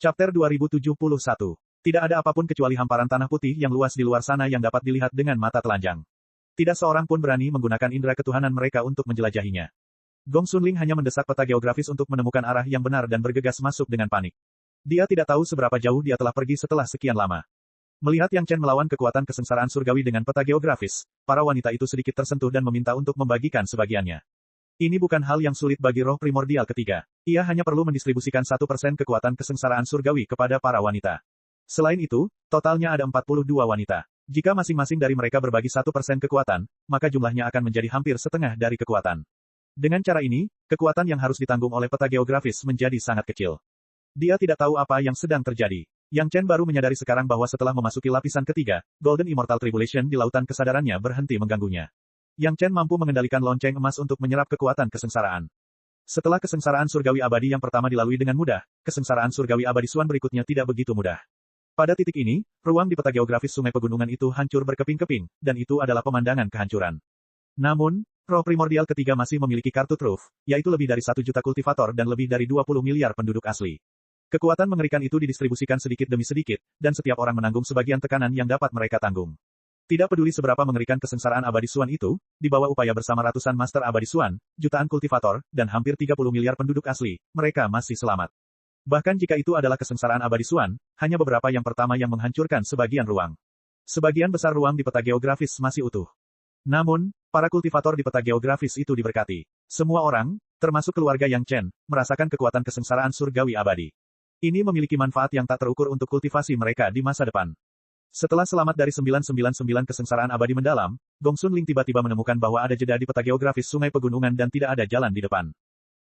Chapter 2071. Tidak ada apapun kecuali hamparan tanah putih yang luas di luar sana yang dapat dilihat dengan mata telanjang. Tidak seorang pun berani menggunakan indera ketuhanan mereka untuk menjelajahinya. Gong Xunling hanya mendesak peta geografis untuk menemukan arah yang benar dan bergegas masuk dengan panik. Dia tidak tahu seberapa jauh dia telah pergi setelah sekian lama. Melihat Yang Chen melawan kekuatan kesengsaraan surgawi dengan peta geografis, para wanita itu sedikit tersentuh dan meminta untuk membagikan sebagiannya. Ini bukan hal yang sulit bagi roh primordial ketiga. Ia hanya perlu mendistribusikan 1% kekuatan kesengsaraan surgawi kepada para wanita. Selain itu, totalnya ada 42 wanita. Jika masing-masing dari mereka berbagi 1% kekuatan, maka jumlahnya akan menjadi hampir setengah dari kekuatan. Dengan cara ini, kekuatan yang harus ditanggung oleh peta geografis menjadi sangat kecil. Dia tidak tahu apa yang sedang terjadi. Yang Chen baru menyadari sekarang bahwa setelah memasuki lapisan ketiga, Golden Immortal Tribulation di lautan kesadarannya berhenti mengganggunya. Yang Chen mampu mengendalikan lonceng emas untuk menyerap kekuatan kesengsaraan. Setelah kesengsaraan surgawi abadi yang pertama dilalui dengan mudah, kesengsaraan surgawi abadi Suan berikutnya tidak begitu mudah. Pada titik ini, ruang di peta geografis sungai pegunungan itu hancur berkeping-keping, dan itu adalah pemandangan kehancuran. Namun, roh primordial ketiga masih memiliki kartu truf, yaitu lebih dari 1 juta kultivator dan lebih dari 20 miliar penduduk asli. Kekuatan mengerikan itu didistribusikan sedikit demi sedikit, dan setiap orang menanggung sebagian tekanan yang dapat mereka tanggung. Tidak peduli seberapa mengerikan kesengsaraan abadi Suan itu, di bawah upaya bersama ratusan master abadi Suan, jutaan kultivator, dan hampir 30 miliar penduduk asli, mereka masih selamat. Bahkan jika itu adalah kesengsaraan abadi Suan, hanya beberapa yang pertama yang menghancurkan sebagian ruang. Sebagian besar ruang di peta geografis masih utuh. Namun, para kultivator di peta geografis itu diberkati. Semua orang, termasuk keluarga Yang Chen, merasakan kekuatan kesengsaraan surgawi abadi. Ini memiliki manfaat yang tak terukur untuk kultivasi mereka di masa depan. Setelah selamat dari 999 kesengsaraan abadi mendalam, Gong Xunling tiba-tiba menemukan bahwa ada jeda di peta geografis sungai pegunungan dan tidak ada jalan di depan.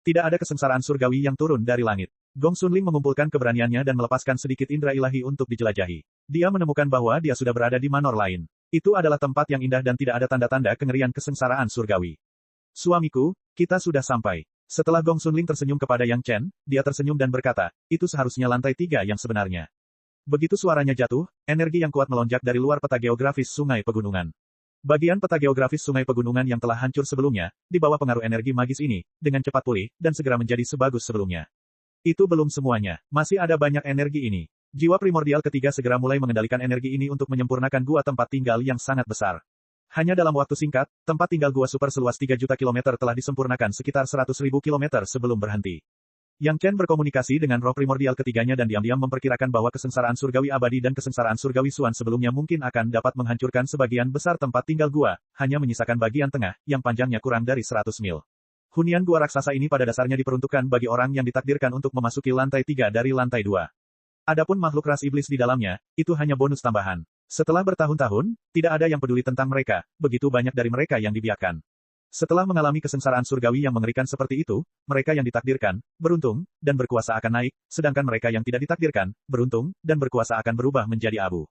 Tidak ada kesengsaraan surgawi yang turun dari langit. Gong Xunling mengumpulkan keberaniannya dan melepaskan sedikit indera ilahi untuk dijelajahi. Dia menemukan bahwa dia sudah berada di manor lain. Itu adalah tempat yang indah dan tidak ada tanda-tanda kengerian kesengsaraan surgawi. Suamiku, kita sudah sampai. Setelah Gong Xunling tersenyum kepada Yang Chen, dia tersenyum dan berkata, itu seharusnya lantai 3 yang sebenarnya. Begitu suaranya jatuh, energi yang kuat melonjak dari luar peta geografis sungai pegunungan. Bagian peta geografis sungai pegunungan yang telah hancur sebelumnya, di bawah pengaruh energi magis ini, dengan cepat pulih, dan segera menjadi sebagus sebelumnya. Itu belum semuanya, masih ada banyak energi ini. Jiwa primordial ketiga segera mulai mengendalikan energi ini untuk menyempurnakan gua tempat tinggal yang sangat besar. Hanya dalam waktu singkat, tempat tinggal gua super seluas 3 juta kilometer telah disempurnakan sekitar 100.000 kilometer sebelum berhenti. Yang Chen berkomunikasi dengan roh primordial ketiganya dan diam-diam memperkirakan bahwa kesengsaraan surgawi abadi dan kesengsaraan surgawi Suan sebelumnya mungkin akan dapat menghancurkan sebagian besar tempat tinggal gua, hanya menyisakan bagian tengah, yang panjangnya kurang dari 100 mil. Hunian gua raksasa ini pada dasarnya diperuntukkan bagi orang yang ditakdirkan untuk memasuki lantai 3 dari lantai 2. Adapun makhluk ras iblis di dalamnya, itu hanya bonus tambahan. Setelah bertahun-tahun, tidak ada yang peduli tentang mereka, begitu banyak dari mereka yang dibiarkan. Setelah mengalami kesengsaraan surgawi yang mengerikan seperti itu, mereka yang ditakdirkan, beruntung, dan berkuasa akan naik, sedangkan mereka yang tidak ditakdirkan, beruntung, dan berkuasa akan berubah menjadi abu.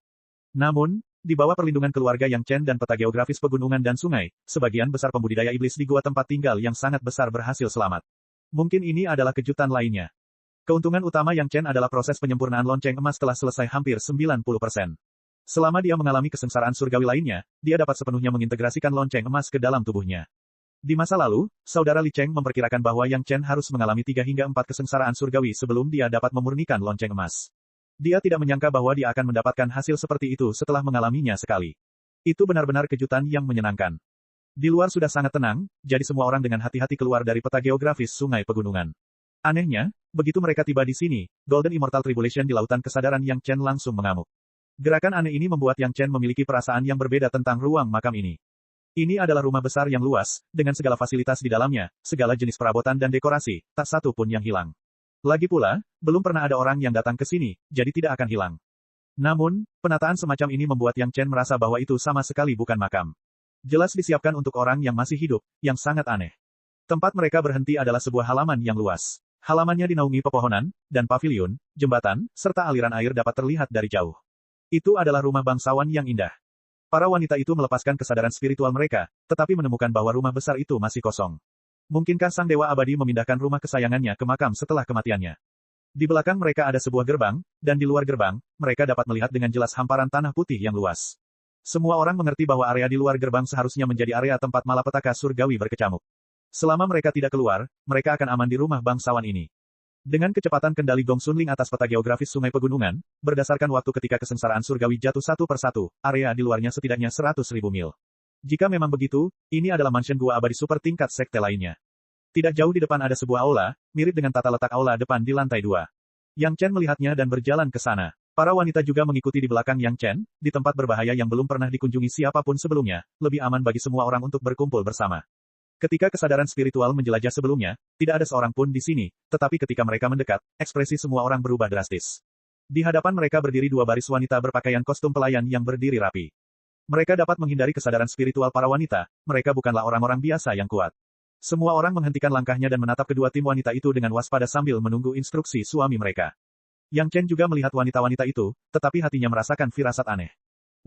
Namun, di bawah perlindungan keluarga Yang Chen dan peta geografis pegunungan dan sungai, sebagian besar pembudidaya iblis di gua tempat tinggal yang sangat besar berhasil selamat. Mungkin ini adalah kejutan lainnya. Keuntungan utama Yang Chen adalah proses penyempurnaan lonceng emas telah selesai hampir 90%. Selama dia mengalami kesengsaraan surgawi lainnya, dia dapat sepenuhnya mengintegrasikan lonceng emas ke dalam tubuhnya. Di masa lalu, saudara Li Cheng memperkirakan bahwa Yang Chen harus mengalami 3 hingga 4 kesengsaraan surgawi sebelum dia dapat memurnikan lonceng emas. Dia tidak menyangka bahwa dia akan mendapatkan hasil seperti itu setelah mengalaminya sekali. Itu benar-benar kejutan yang menyenangkan. Di luar sudah sangat tenang, jadi semua orang dengan hati-hati keluar dari peta geografis sungai pegunungan. Anehnya, begitu mereka tiba di sini, Golden Immortal Tribulation di lautan kesadaran Yang Chen langsung mengamuk. Gerakan aneh ini membuat Yang Chen memiliki perasaan yang berbeda tentang ruang makam ini. Ini adalah rumah besar yang luas, dengan segala fasilitas di dalamnya, segala jenis perabotan dan dekorasi, tak satu pun yang hilang. Lagi pula, belum pernah ada orang yang datang ke sini, jadi tidak akan hilang. Namun, penataan semacam ini membuat Yang Chen merasa bahwa itu sama sekali bukan makam. Jelas disiapkan untuk orang yang masih hidup, yang sangat aneh. Tempat mereka berhenti adalah sebuah halaman yang luas. Halamannya dinaungi pepohonan, dan pavilion, jembatan, serta aliran air dapat terlihat dari jauh. Itu adalah rumah bangsawan yang indah. Para wanita itu melepaskan kesadaran spiritual mereka, tetapi menemukan bahwa rumah besar itu masih kosong. Mungkinkah sang dewa abadi memindahkan rumah kesayangannya ke makam setelah kematiannya? Di belakang mereka ada sebuah gerbang, dan di luar gerbang, mereka dapat melihat dengan jelas hamparan tanah putih yang luas. Semua orang mengerti bahwa area di luar gerbang seharusnya menjadi area tempat malapetaka surgawi berkecamuk. Selama mereka tidak keluar, mereka akan aman di rumah bangsawan ini. Dengan kecepatan kendali Gong Sunling atas peta geografis sungai pegunungan, berdasarkan waktu ketika kesengsaraan surgawi jatuh satu persatu, area di luarnya setidaknya 100.000 mil. Jika memang begitu, ini adalah mansion gua abadi super tingkat sekte lainnya. Tidak jauh di depan ada sebuah aula, mirip dengan tata letak aula depan di lantai 2. Yang Chen melihatnya dan berjalan ke sana. Para wanita juga mengikuti di belakang Yang Chen, di tempat berbahaya yang belum pernah dikunjungi siapapun sebelumnya, lebih aman bagi semua orang untuk berkumpul bersama. Ketika kesadaran spiritual menjelajah sebelumnya, tidak ada seorang pun di sini, tetapi ketika mereka mendekat, ekspresi semua orang berubah drastis. Di hadapan mereka berdiri dua baris wanita berpakaian kostum pelayan yang berdiri rapi. Mereka dapat menghindari kesadaran spiritual para wanita, mereka bukanlah orang-orang biasa yang kuat. Semua orang menghentikan langkahnya dan menatap kedua tim wanita itu dengan waspada sambil menunggu instruksi suami mereka. Yang Chen juga melihat wanita-wanita itu, tetapi hatinya merasakan firasat aneh.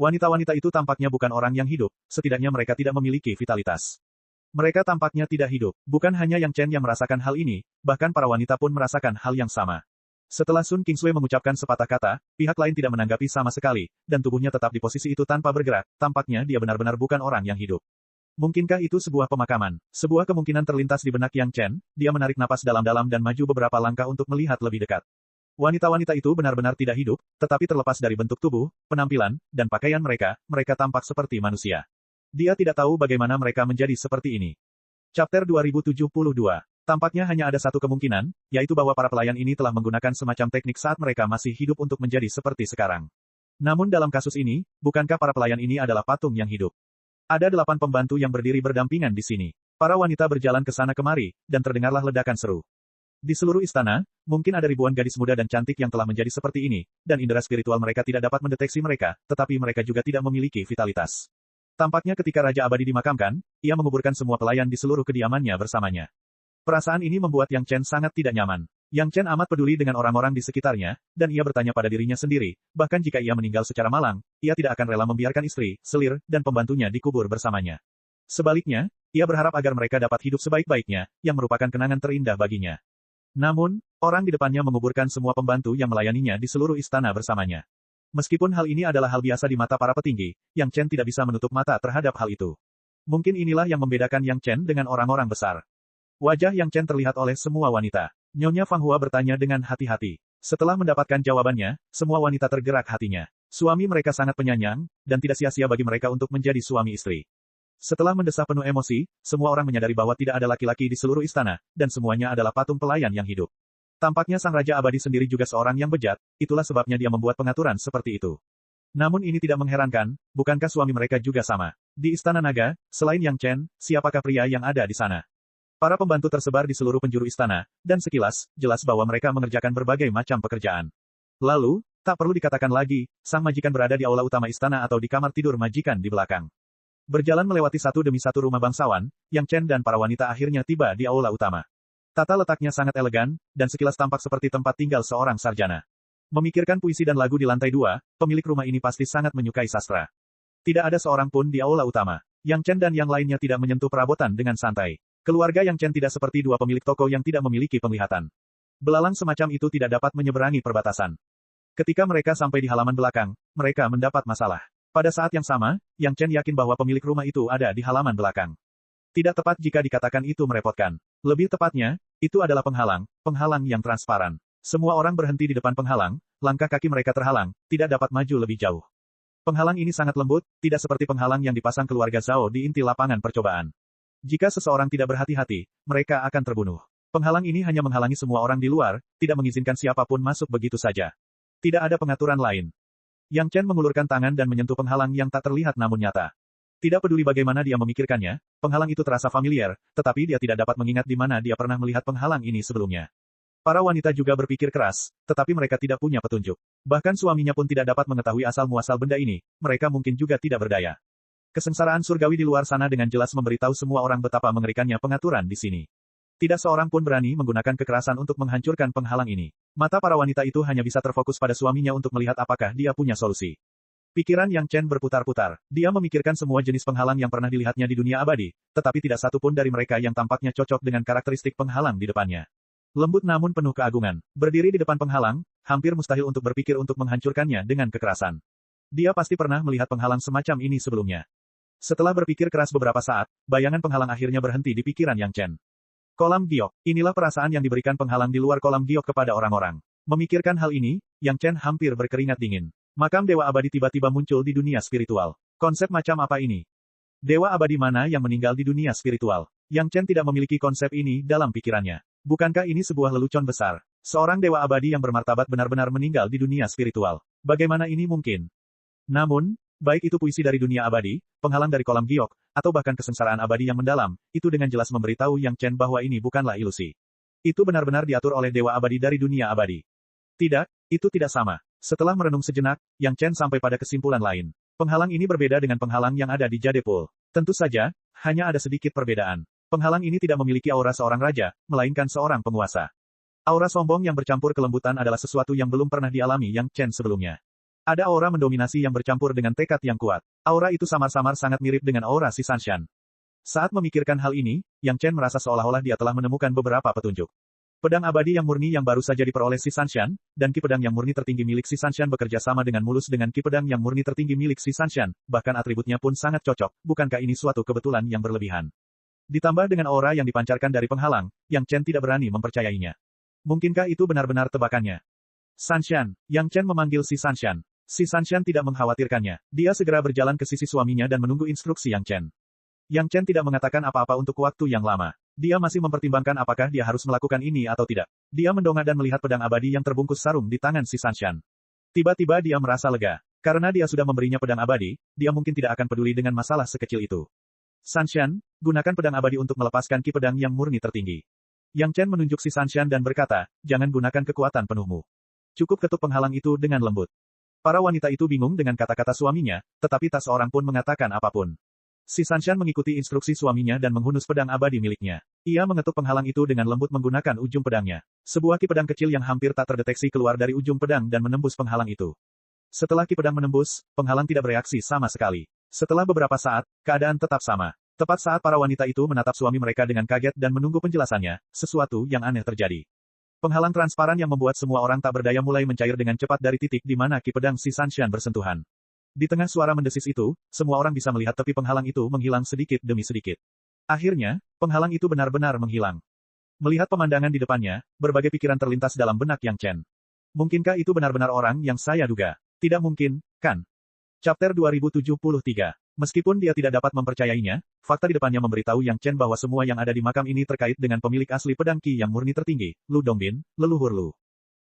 Wanita-wanita itu tampaknya bukan orang yang hidup, setidaknya mereka tidak memiliki vitalitas. Mereka tampaknya tidak hidup. Bukan hanya Yang Chen yang merasakan hal ini, bahkan para wanita pun merasakan hal yang sama. Setelah Sun Kingsui mengucapkan sepatah kata, pihak lain tidak menanggapi sama sekali, dan tubuhnya tetap di posisi itu tanpa bergerak, tampaknya dia benar-benar bukan orang yang hidup. Mungkinkah itu sebuah pemakaman? Sebuah kemungkinan terlintas di benak Yang Chen, dia menarik napas dalam-dalam dan maju beberapa langkah untuk melihat lebih dekat. Wanita-wanita itu benar-benar tidak hidup, tetapi terlepas dari bentuk tubuh, penampilan, dan pakaian mereka, mereka tampak seperti manusia. Dia tidak tahu bagaimana mereka menjadi seperti ini. Chapter 2072. Tampaknya hanya ada satu kemungkinan, yaitu bahwa para pelayan ini telah menggunakan semacam teknik saat mereka masih hidup untuk menjadi seperti sekarang. Namun dalam kasus ini, bukankah para pelayan ini adalah patung yang hidup? Ada 8 pembantu yang berdiri berdampingan di sini. Para wanita berjalan ke sana kemari, dan terdengarlah ledakan seru. Di seluruh istana, mungkin ada ribuan gadis muda dan cantik yang telah menjadi seperti ini, dan indera spiritual mereka tidak dapat mendeteksi mereka, tetapi mereka juga tidak memiliki vitalitas. Tampaknya ketika Raja Abadi dimakamkan, ia menguburkan semua pelayan di seluruh kediamannya bersamanya. Perasaan ini membuat Yang Chen sangat tidak nyaman. Yang Chen amat peduli dengan orang-orang di sekitarnya, dan ia bertanya pada dirinya sendiri, bahkan jika ia meninggal secara malang, ia tidak akan rela membiarkan istri, selir, dan pembantunya dikubur bersamanya. Sebaliknya, ia berharap agar mereka dapat hidup sebaik-baiknya, yang merupakan kenangan terindah baginya. Namun, orang di depannya menguburkan semua pembantu yang melayaninya di seluruh istana bersamanya. Meskipun hal ini adalah hal biasa di mata para petinggi, Yang Chen tidak bisa menutup mata terhadap hal itu. Mungkin inilah yang membedakan Yang Chen dengan orang-orang besar. Wajah Yang Chen terlihat oleh semua wanita. Nyonya Fang Hua bertanya dengan hati-hati. Setelah mendapatkan jawabannya, semua wanita tergerak hatinya. Suami mereka sangat penyayang, dan tidak sia-sia bagi mereka untuk menjadi suami istri. Setelah mendesah penuh emosi, semua orang menyadari bahwa tidak ada laki-laki di seluruh istana, dan semuanya adalah patung pelayan yang hidup. Tampaknya Sang Raja Abadi sendiri juga seorang yang bejat, itulah sebabnya dia membuat pengaturan seperti itu. Namun ini tidak mengherankan, bukankah suami mereka juga sama? Di Istana Naga, selain Yang Chen, siapakah pria yang ada di sana? Para pembantu tersebar di seluruh penjuru istana, dan sekilas, jelas bahwa mereka mengerjakan berbagai macam pekerjaan. Lalu, tak perlu dikatakan lagi, sang majikan berada di aula utama istana atau di kamar tidur majikan di belakang. Berjalan melewati satu demi satu rumah bangsawan, Yang Chen dan para wanita akhirnya tiba di aula utama. Tata letaknya sangat elegan, dan sekilas tampak seperti tempat tinggal seorang sarjana. Memikirkan puisi dan lagu di lantai 2, pemilik rumah ini pasti sangat menyukai sastra. Tidak ada seorang pun di aula utama. Yang Chen dan yang lainnya tidak menyentuh perabotan dengan santai. Keluarga Yang Chen tidak seperti dua pemilik toko yang tidak memiliki penglihatan. Belalang semacam itu tidak dapat menyeberangi perbatasan. Ketika mereka sampai di halaman belakang, mereka mendapat masalah. Pada saat yang sama, Yang Chen yakin bahwa pemilik rumah itu ada di halaman belakang. Tidak tepat jika dikatakan itu merepotkan. Lebih tepatnya, itu adalah penghalang yang transparan. Semua orang berhenti di depan penghalang, langkah kaki mereka terhalang, tidak dapat maju lebih jauh. Penghalang ini sangat lembut, tidak seperti penghalang yang dipasang keluarga Zhao di inti lapangan percobaan. Jika seseorang tidak berhati-hati, mereka akan terbunuh. Penghalang ini hanya menghalangi semua orang di luar, tidak mengizinkan siapapun masuk begitu saja. Tidak ada pengaturan lain. Yang Chen mengulurkan tangan dan menyentuh penghalang yang tak terlihat namun nyata. Tidak peduli bagaimana dia memikirkannya, penghalang itu terasa familiar, tetapi dia tidak dapat mengingat di mana dia pernah melihat penghalang ini sebelumnya. Para wanita juga berpikir keras, tetapi mereka tidak punya petunjuk. Bahkan suaminya pun tidak dapat mengetahui asal-muasal benda ini, mereka mungkin juga tidak berdaya. Kesengsaraan surgawi di luar sana dengan jelas memberitahu semua orang betapa mengerikannya pengaturan di sini. Tidak seorang pun berani menggunakan kekerasan untuk menghancurkan penghalang ini. Mata para wanita itu hanya bisa terfokus pada suaminya untuk melihat apakah dia punya solusi. Pikiran Yang Chen berputar-putar. Dia memikirkan semua jenis penghalang yang pernah dilihatnya di dunia abadi, tetapi tidak satu pun dari mereka yang tampaknya cocok dengan karakteristik penghalang di depannya. Lembut namun penuh keagungan. Berdiri di depan penghalang, hampir mustahil untuk berpikir untuk menghancurkannya dengan kekerasan. Dia pasti pernah melihat penghalang semacam ini sebelumnya. Setelah berpikir keras beberapa saat, bayangan penghalang akhirnya berhenti di pikiran Yang Chen. Kolam giok. Inilah perasaan yang diberikan penghalang di luar kolam giok kepada orang-orang. Memikirkan hal ini, Yang Chen hampir berkeringat dingin. Makam dewa abadi tiba-tiba muncul di dunia spiritual. Konsep macam apa ini? Dewa abadi mana yang meninggal di dunia spiritual? Yang Chen tidak memiliki konsep ini dalam pikirannya. Bukankah ini sebuah lelucon besar? Seorang dewa abadi yang bermartabat benar-benar meninggal di dunia spiritual. Bagaimana ini mungkin? Namun, baik itu puisi dari dunia abadi, penghalang dari kolam giok, atau bahkan kesengsaraan abadi yang mendalam, itu dengan jelas memberitahu Yang Chen bahwa ini bukanlah ilusi. Itu benar-benar diatur oleh dewa abadi dari dunia abadi. Tidak, itu tidak sama. Setelah merenung sejenak, Yang Chen sampai pada kesimpulan lain. Penghalang ini berbeda dengan penghalang yang ada di Jade Pool. Tentu saja, hanya ada sedikit perbedaan. Penghalang ini tidak memiliki aura seorang raja, melainkan seorang penguasa. Aura sombong yang bercampur kelembutan adalah sesuatu yang belum pernah dialami Yang Chen sebelumnya. Ada aura mendominasi yang bercampur dengan tekad yang kuat. Aura itu samar-samar sangat mirip dengan aura si Sanshan. Saat memikirkan hal ini, Yang Chen merasa seolah-olah dia telah menemukan beberapa petunjuk. Pedang abadi yang murni yang baru saja diperoleh si Sanshan, dan ki pedang yang murni tertinggi milik si Sanshan bekerja sama dengan mulus dengan ki pedang yang murni tertinggi milik si Sanshan, bahkan atributnya pun sangat cocok, bukankah ini suatu kebetulan yang berlebihan? Ditambah dengan aura yang dipancarkan dari penghalang, Yang Chen tidak berani mempercayainya. Mungkinkah itu benar-benar tebakannya? Sanshan, Yang Chen memanggil si Sanshan. Si Sanshan tidak mengkhawatirkannya. Dia segera berjalan ke sisi suaminya dan menunggu instruksi Yang Chen. Yang Chen tidak mengatakan apa-apa untuk waktu yang lama. Dia masih mempertimbangkan apakah dia harus melakukan ini atau tidak. Dia mendongak dan melihat pedang abadi yang terbungkus sarung di tangan si Sanshan. Tiba-tiba dia merasa lega. Karena dia sudah memberinya pedang abadi, dia mungkin tidak akan peduli dengan masalah sekecil itu. Sanshan, gunakan pedang abadi untuk melepaskan ki pedang yang murni tertinggi. Yang Chen menunjuk si Sanshan dan berkata, jangan gunakan kekuatan penuhmu. Cukup ketuk penghalang itu dengan lembut. Para wanita itu bingung dengan kata-kata suaminya, tetapi tak seorang pun mengatakan apapun. Si Sanshan mengikuti instruksi suaminya dan menghunus pedang abadi miliknya. Ia mengetuk penghalang itu dengan lembut menggunakan ujung pedangnya. Sebuah ki pedang kecil yang hampir tak terdeteksi keluar dari ujung pedang dan menembus penghalang itu. Setelah ki pedang menembus, penghalang tidak bereaksi sama sekali. Setelah beberapa saat, keadaan tetap sama. Tepat saat para wanita itu menatap suami mereka dengan kaget dan menunggu penjelasannya, sesuatu yang aneh terjadi. Penghalang transparan yang membuat semua orang tak berdaya mulai mencair dengan cepat dari titik di mana ki pedang si Sanshan bersentuhan. Di tengah suara mendesis itu, semua orang bisa melihat tepi penghalang itu menghilang sedikit demi sedikit. Akhirnya, penghalang itu benar-benar menghilang. Melihat pemandangan di depannya, berbagai pikiran terlintas dalam benak Yang Chen. Mungkinkah itu benar-benar orang yang saya duga? Tidak mungkin, kan? Chapter 2073. Meskipun dia tidak dapat mempercayainya, fakta di depannya memberitahu Yang Chen bahwa semua yang ada di makam ini terkait dengan pemilik asli pedang ki yang murni tertinggi, Lu Dongbin, leluhur Lu.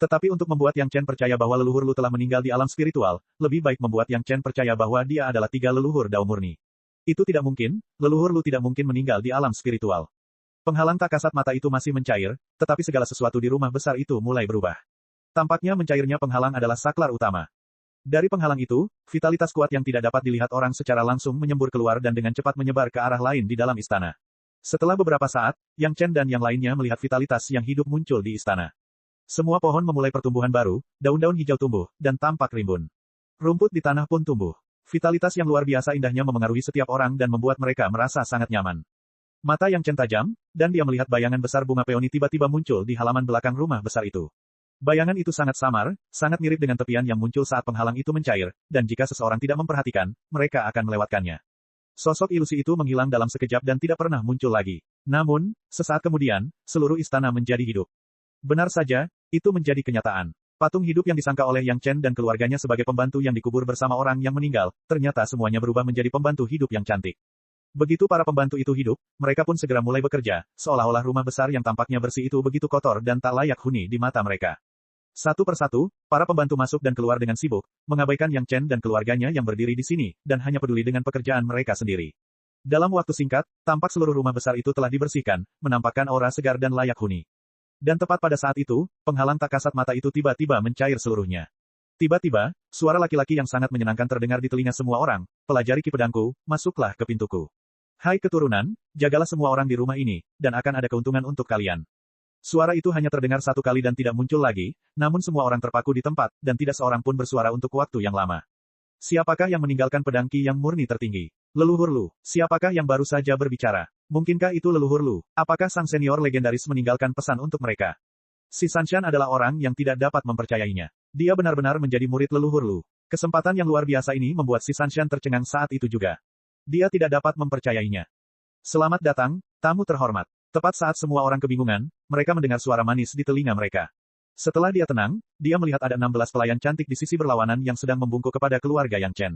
Tetapi untuk membuat Yang Chen percaya bahwa leluhur Lu telah meninggal di alam spiritual, lebih baik membuat Yang Chen percaya bahwa dia adalah tiga leluhur Dao murni. Itu tidak mungkin, leluhur Lu tidak mungkin meninggal di alam spiritual. Penghalang tak kasat mata itu masih mencair, tetapi segala sesuatu di rumah besar itu mulai berubah. Tampaknya mencairnya penghalang adalah saklar utama. Dari penghalang itu, vitalitas kuat yang tidak dapat dilihat orang secara langsung menyembur keluar dan dengan cepat menyebar ke arah lain di dalam istana. Setelah beberapa saat, Yang Chen dan yang lainnya melihat vitalitas yang hidup muncul di istana. Semua pohon memulai pertumbuhan baru, daun-daun hijau tumbuh, dan tampak rimbun. Rumput di tanah pun tumbuh. Vitalitas yang luar biasa indahnya memengaruhi setiap orang dan membuat mereka merasa sangat nyaman. Mata Yang Chen tajam, dan dia melihat bayangan besar bunga peoni tiba-tiba muncul di halaman belakang rumah besar itu. Bayangan itu sangat samar, sangat mirip dengan tepian yang muncul saat penghalang itu mencair, dan jika seseorang tidak memperhatikan, mereka akan melewatkannya. Sosok ilusi itu menghilang dalam sekejap dan tidak pernah muncul lagi. Namun, sesaat kemudian, seluruh istana menjadi hidup. Benar saja, itu menjadi kenyataan. Patung hidup yang disangka oleh Yang Chen dan keluarganya sebagai pembantu yang dikubur bersama orang yang meninggal, ternyata semuanya berubah menjadi pembantu hidup yang cantik. Begitu para pembantu itu hidup, mereka pun segera mulai bekerja, seolah-olah rumah besar yang tampaknya bersih itu begitu kotor dan tak layak huni di mata mereka. Satu persatu, para pembantu masuk dan keluar dengan sibuk, mengabaikan Yang Chen dan keluarganya yang berdiri di sini, dan hanya peduli dengan pekerjaan mereka sendiri. Dalam waktu singkat, tampak seluruh rumah besar itu telah dibersihkan, menampakkan aura segar dan layak huni. Dan tepat pada saat itu, penghalang tak kasat mata itu tiba-tiba mencair seluruhnya. Tiba-tiba, suara laki-laki yang sangat menyenangkan terdengar di telinga semua orang, pelajari ki pedangku, masuklah ke pintuku. Hai keturunan, jagalah semua orang di rumah ini, dan akan ada keuntungan untuk kalian. Suara itu hanya terdengar satu kali dan tidak muncul lagi, namun semua orang terpaku di tempat, dan tidak seorang pun bersuara untuk waktu yang lama. Siapakah yang meninggalkan pedang ki yang murni tertinggi? Leluhur Lu. Siapakah yang baru saja berbicara? Mungkinkah itu leluhur Lu? Apakah sang senior legendaris meninggalkan pesan untuk mereka? Si Sanshan adalah orang yang tidak dapat mempercayainya. Dia benar-benar menjadi murid leluhur Lu. Kesempatan yang luar biasa ini membuat si Sanshan tercengang saat itu juga. Dia tidak dapat mempercayainya. Selamat datang, tamu terhormat. Tepat saat semua orang kebingungan, mereka mendengar suara manis di telinga mereka. Setelah dia tenang, dia melihat ada 16 pelayan cantik di sisi berlawanan yang sedang membungkuk kepada keluarga Yang Chen.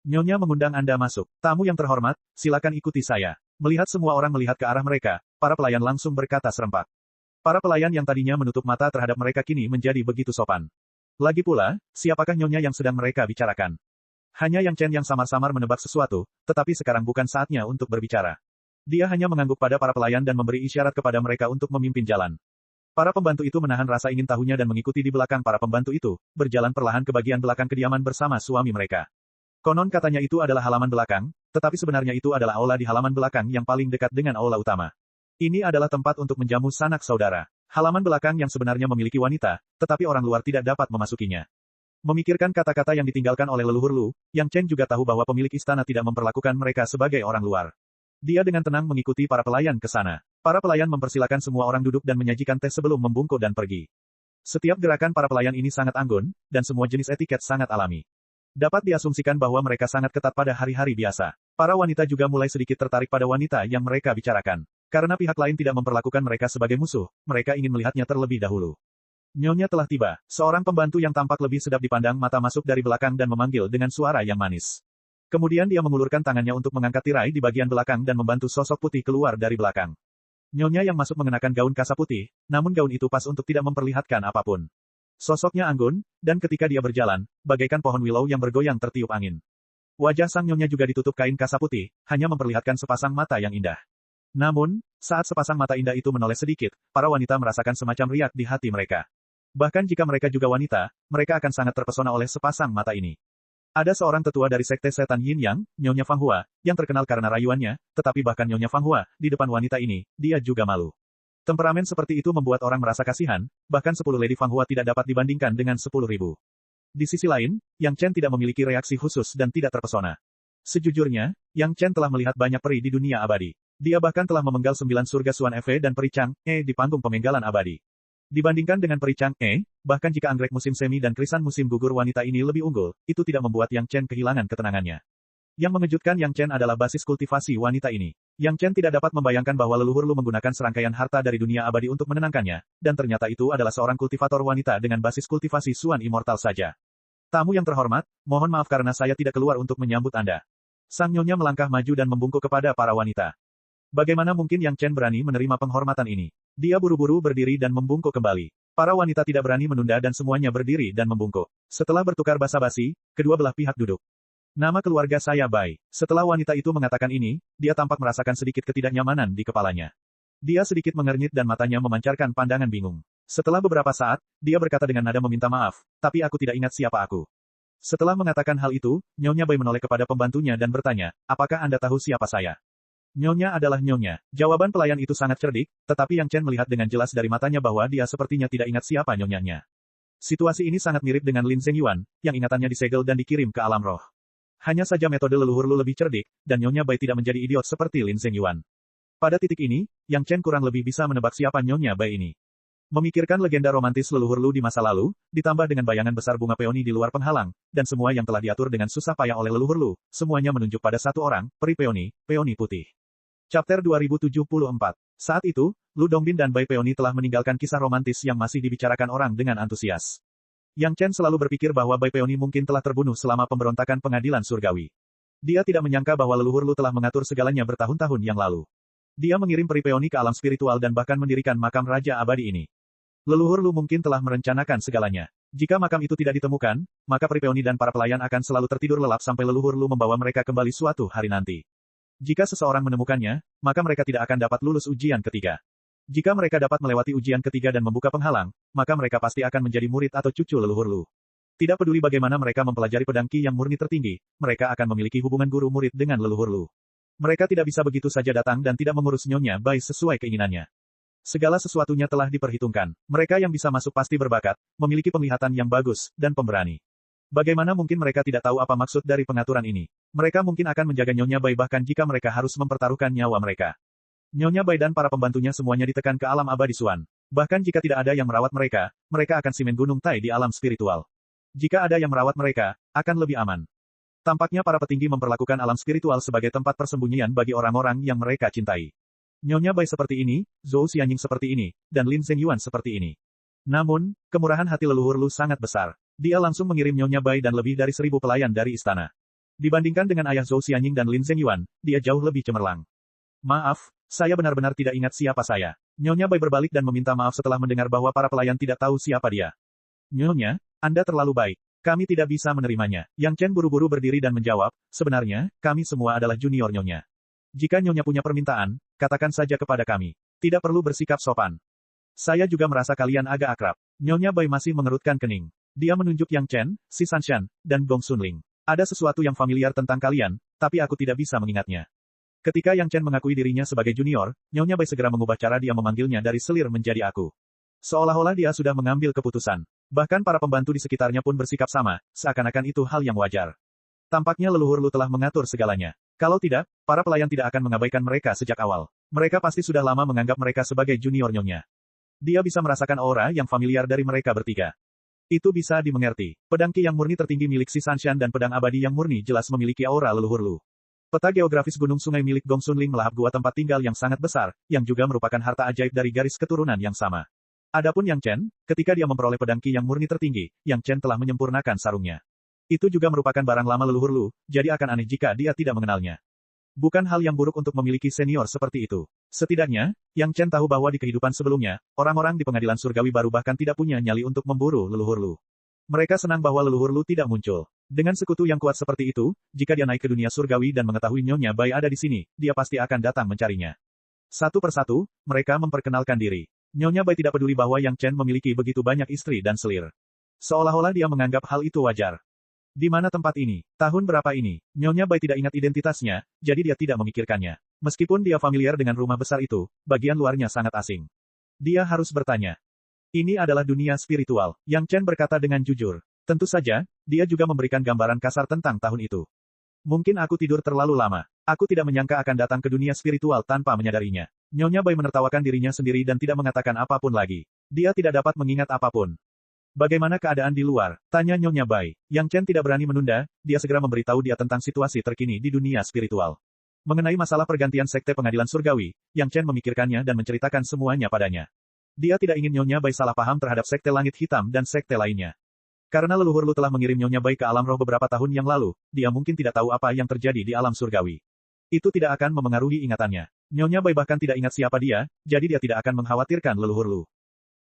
Nyonya mengundang Anda masuk. Tamu yang terhormat, silakan ikuti saya. Melihat semua orang melihat ke arah mereka, para pelayan langsung berkata serempak. Para pelayan yang tadinya menutup mata terhadap mereka kini menjadi begitu sopan. Lagi pula, siapakah nyonya yang sedang mereka bicarakan? Hanya Yang Chen yang samar-samar menebak sesuatu, tetapi sekarang bukan saatnya untuk berbicara. Dia hanya mengangguk pada para pelayan dan memberi isyarat kepada mereka untuk memimpin jalan. Para pembantu itu menahan rasa ingin tahunya dan mengikuti di belakang para pembantu itu, berjalan perlahan ke bagian belakang kediaman bersama suami mereka. Konon katanya itu adalah halaman belakang, tetapi sebenarnya itu adalah aula di halaman belakang yang paling dekat dengan aula utama. Ini adalah tempat untuk menjamu sanak saudara. Halaman belakang yang sebenarnya memiliki wanita, tetapi orang luar tidak dapat memasukinya. Memikirkan kata-kata yang ditinggalkan oleh leluhur Lu, Yang Chen juga tahu bahwa pemilik istana tidak memperlakukan mereka sebagai orang luar. Dia dengan tenang mengikuti para pelayan ke sana. Para pelayan mempersilakan semua orang duduk dan menyajikan teh sebelum membungkuk dan pergi. Setiap gerakan para pelayan ini sangat anggun, dan semua jenis etiket sangat alami. Dapat diasumsikan bahwa mereka sangat ketat pada hari-hari biasa. Para wanita juga mulai sedikit tertarik pada wanita yang mereka bicarakan. Karena pihak lain tidak memperlakukan mereka sebagai musuh, mereka ingin melihatnya terlebih dahulu. Nyonya telah tiba. Seorang pembantu yang tampak lebih sedap dipandang mata masuk dari belakang dan memanggil dengan suara yang manis. Kemudian dia mengulurkan tangannya untuk mengangkat tirai di bagian belakang dan membantu sosok putih keluar dari belakang. Nyonya yang masuk mengenakan gaun kasa putih, namun gaun itu pas untuk tidak memperlihatkan apapun. Sosoknya anggun, dan ketika dia berjalan, bagaikan pohon willow yang bergoyang tertiup angin. Wajah sang nyonya juga ditutup kain kasa putih, hanya memperlihatkan sepasang mata yang indah. Namun, saat sepasang mata indah itu menoleh sedikit, para wanita merasakan semacam riak di hati mereka. Bahkan jika mereka juga wanita, mereka akan sangat terpesona oleh sepasang mata ini. Ada seorang tetua dari sekte setan Yin Yang, Nyonya Fang Hua, yang terkenal karena rayuannya, tetapi bahkan Nyonya Fang Hua, di depan wanita ini, dia juga malu. Temperamen seperti itu membuat orang merasa kasihan, bahkan 10 Lady Fang Hua tidak dapat dibandingkan dengan 10.000. Di sisi lain, Yang Chen tidak memiliki reaksi khusus dan tidak terpesona. Sejujurnya, Yang Chen telah melihat banyak peri di dunia abadi. Dia bahkan telah memenggal 9 surga Suan Eve dan peri Chang di panggung pemenggalan abadi. Dibandingkan dengan peri Chang bahkan jika anggrek musim semi dan krisan musim gugur wanita ini lebih unggul, itu tidak membuat Yang Chen kehilangan ketenangannya. Yang mengejutkan Yang Chen adalah basis kultivasi wanita ini. Yang Chen tidak dapat membayangkan bahwa leluhur Lu menggunakan serangkaian harta dari dunia abadi untuk menenangkannya, dan ternyata itu adalah seorang kultivator wanita dengan basis kultivasi Suan Immortal saja. Tamu yang terhormat, mohon maaf karena saya tidak keluar untuk menyambut Anda. Sang nyonya melangkah maju dan membungkuk kepada para wanita. Bagaimana mungkin Yang Chen berani menerima penghormatan ini? Dia buru-buru berdiri dan membungkuk kembali. Para wanita tidak berani menunda dan semuanya berdiri dan membungkuk. Setelah bertukar basa-basi, kedua belah pihak duduk. Nama keluarga saya Bai. Setelah wanita itu mengatakan ini, dia tampak merasakan sedikit ketidaknyamanan di kepalanya. Dia sedikit mengernyit dan matanya memancarkan pandangan bingung. Setelah beberapa saat, dia berkata dengan nada meminta maaf, tapi aku tidak ingat siapa aku. Setelah mengatakan hal itu, Nyonya Bai menoleh kepada pembantunya dan bertanya, apakah Anda tahu siapa saya? Nyonya adalah Nyonya. Jawaban pelayan itu sangat cerdik, tetapi Yang Chen melihat dengan jelas dari matanya bahwa dia sepertinya tidak ingat siapa nyonyanya. Situasi ini sangat mirip dengan Lin Zhengyuan, yang ingatannya disegel dan dikirim ke alam roh. Hanya saja metode leluhur Lu lebih cerdik, dan Nyonya Bai tidak menjadi idiot seperti Lin Zhengyuan. Pada titik ini, Yang Chen kurang lebih bisa menebak siapa Nyonya Bai ini. Memikirkan legenda romantis leluhur Lu di masa lalu, ditambah dengan bayangan besar bunga peoni di luar penghalang, dan semua yang telah diatur dengan susah payah oleh leluhur Lu, semuanya menunjuk pada satu orang, peri peoni, peoni putih. Chapter 2074. Saat itu, Lu Dongbin dan Bai Peoni telah meninggalkan kisah romantis yang masih dibicarakan orang dengan antusias. Yang Chen selalu berpikir bahwa Bai Peoni mungkin telah terbunuh selama pemberontakan pengadilan surgawi. Dia tidak menyangka bahwa leluhur Lu telah mengatur segalanya bertahun-tahun yang lalu. Dia mengirim peri Peoni ke alam spiritual dan bahkan mendirikan makam Raja Abadi ini. Leluhur Lu mungkin telah merencanakan segalanya. Jika makam itu tidak ditemukan, maka peri Peoni dan para pelayan akan selalu tertidur lelap sampai leluhur Lu membawa mereka kembali suatu hari nanti. Jika seseorang menemukannya, maka mereka tidak akan dapat lulus ujian ketiga. Jika mereka dapat melewati ujian ketiga dan membuka penghalang, maka mereka pasti akan menjadi murid atau cucu leluhur Lu. Tidak peduli bagaimana mereka mempelajari pedang Qi yang murni tertinggi, mereka akan memiliki hubungan guru-murid dengan leluhur Lu. Mereka tidak bisa begitu saja datang dan tidak mengurus Nyonya Bai sesuai keinginannya. Segala sesuatunya telah diperhitungkan. Mereka yang bisa masuk pasti berbakat, memiliki penglihatan yang bagus, dan pemberani. Bagaimana mungkin mereka tidak tahu apa maksud dari pengaturan ini? Mereka mungkin akan menjaga Nyonya Bai bahkan jika mereka harus mempertaruhkan nyawa mereka. Nyonya Bai dan para pembantunya semuanya ditekan ke alam abadi Suan. Bahkan jika tidak ada yang merawat mereka, mereka akan simen gunung Tai di alam spiritual. Jika ada yang merawat mereka, akan lebih aman. Tampaknya para petinggi memperlakukan alam spiritual sebagai tempat persembunyian bagi orang-orang yang mereka cintai. Nyonya Bai seperti ini, Zhou Xianying seperti ini, dan Lin Zhengyuan seperti ini. Namun, kemurahan hati leluhur Lu sangat besar. Dia langsung mengirim Nyonya Bai dan lebih dari 1000 pelayan dari istana. Dibandingkan dengan ayah Zhou Xianying dan Lin Zhengyuan, dia jauh lebih cemerlang. Maaf, saya benar-benar tidak ingat siapa saya. Nyonya Bai berbalik dan meminta maaf setelah mendengar bahwa para pelayan tidak tahu siapa dia. Nyonya, Anda terlalu baik. Kami tidak bisa menerimanya. Yang Chen buru-buru berdiri dan menjawab, sebenarnya, kami semua adalah junior Nyonya. Jika Nyonya punya permintaan, katakan saja kepada kami. Tidak perlu bersikap sopan. Saya juga merasa kalian agak akrab. Nyonya Bai masih mengerutkan kening. Dia menunjuk Yang Chen, Si Sanshan, dan Gong Sunling. Ada sesuatu yang familiar tentang kalian, tapi aku tidak bisa mengingatnya. Ketika Yang Chen mengakui dirinya sebagai junior, Nyonya Bai segera mengubah cara dia memanggilnya dari selir menjadi aku. Seolah-olah dia sudah mengambil keputusan. Bahkan para pembantu di sekitarnya pun bersikap sama, seakan-akan itu hal yang wajar. Tampaknya leluhur Lu telah mengatur segalanya. Kalau tidak, para pelayan tidak akan mengabaikan mereka sejak awal. Mereka pasti sudah lama menganggap mereka sebagai junior Nyonya. Dia bisa merasakan aura yang familiar dari mereka bertiga. Itu bisa dimengerti. Pedang Qi yang murni tertinggi milik Si Sanshan dan pedang abadi yang murni jelas memiliki aura leluhur Lu. Peta geografis gunung sungai milik Gong Sunling melahap gua tempat tinggal yang sangat besar, yang juga merupakan harta ajaib dari garis keturunan yang sama. Adapun Yang Chen, ketika dia memperoleh pedang Qi yang murni tertinggi, Yang Chen telah menyempurnakan sarungnya. Itu juga merupakan barang lama leluhur Lu, jadi akan aneh jika dia tidak mengenalnya. Bukan hal yang buruk untuk memiliki senior seperti itu. Setidaknya, Yang Chen tahu bahwa di kehidupan sebelumnya, orang-orang di pengadilan surgawi baru bahkan tidak punya nyali untuk memburu leluhur Lu. Mereka senang bahwa leluhur Lu tidak muncul. Dengan sekutu yang kuat seperti itu, jika dia naik ke dunia surgawi dan mengetahui Nyonya Bai ada di sini, dia pasti akan datang mencarinya. Satu persatu, mereka memperkenalkan diri. Nyonya Bai tidak peduli bahwa Yang Chen memiliki begitu banyak istri dan selir. Seolah-olah dia menganggap hal itu wajar. Di mana tempat ini? Tahun berapa ini? Nyonya Bai tidak ingat identitasnya, jadi dia tidak memikirkannya. Meskipun dia familiar dengan rumah besar itu, bagian luarnya sangat asing. Dia harus bertanya. Ini adalah dunia spiritual, Yang Chen berkata dengan jujur. Tentu saja, dia juga memberikan gambaran kasar tentang tahun itu. Mungkin aku tidur terlalu lama. Aku tidak menyangka akan datang ke dunia spiritual tanpa menyadarinya. Nyonya Bai menertawakan dirinya sendiri dan tidak mengatakan apapun lagi. Dia tidak dapat mengingat apapun. Bagaimana keadaan di luar? Tanya Nyonya Bai. Yang Chen tidak berani menunda, dia segera memberitahu dia tentang situasi terkini di dunia spiritual. Mengenai masalah pergantian sekte pengadilan surgawi, Yang Chen memikirkannya dan menceritakan semuanya padanya. Dia tidak ingin Nyonya Bai salah paham terhadap sekte langit hitam dan sekte lainnya. Karena leluhur Lu telah mengirim Nyonya Bai ke alam roh beberapa tahun yang lalu, dia mungkin tidak tahu apa yang terjadi di alam surgawi. Itu tidak akan memengaruhi ingatannya. Nyonya Bai bahkan tidak ingat siapa dia, jadi dia tidak akan mengkhawatirkan leluhur Lu.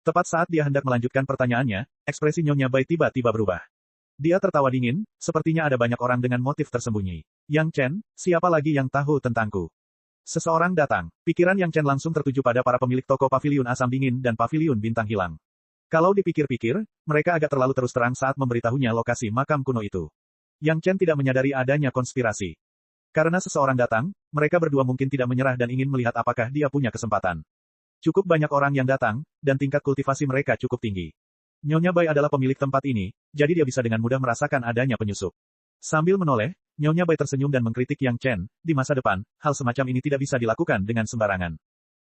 Tepat saat dia hendak melanjutkan pertanyaannya, ekspresi Nyonya Bai tiba-tiba berubah. Dia tertawa dingin, sepertinya ada banyak orang dengan motif tersembunyi. Yang Chen, siapa lagi yang tahu tentangku? Seseorang datang. Pikiran Yang Chen langsung tertuju pada para pemilik toko paviliun asam dingin dan paviliun bintang hilang. Kalau dipikir-pikir, mereka agak terlalu terus terang saat memberitahunya lokasi makam kuno itu. Yang Chen tidak menyadari adanya konspirasi. Karena seseorang datang, mereka berdua mungkin tidak menyerah dan ingin melihat apakah dia punya kesempatan. Cukup banyak orang yang datang, dan tingkat kultivasi mereka cukup tinggi. Nyonya Bai adalah pemilik tempat ini, jadi dia bisa dengan mudah merasakan adanya penyusup. Sambil menoleh, Nyonya Bai tersenyum dan mengkritik Yang Chen, di masa depan, hal semacam ini tidak bisa dilakukan dengan sembarangan.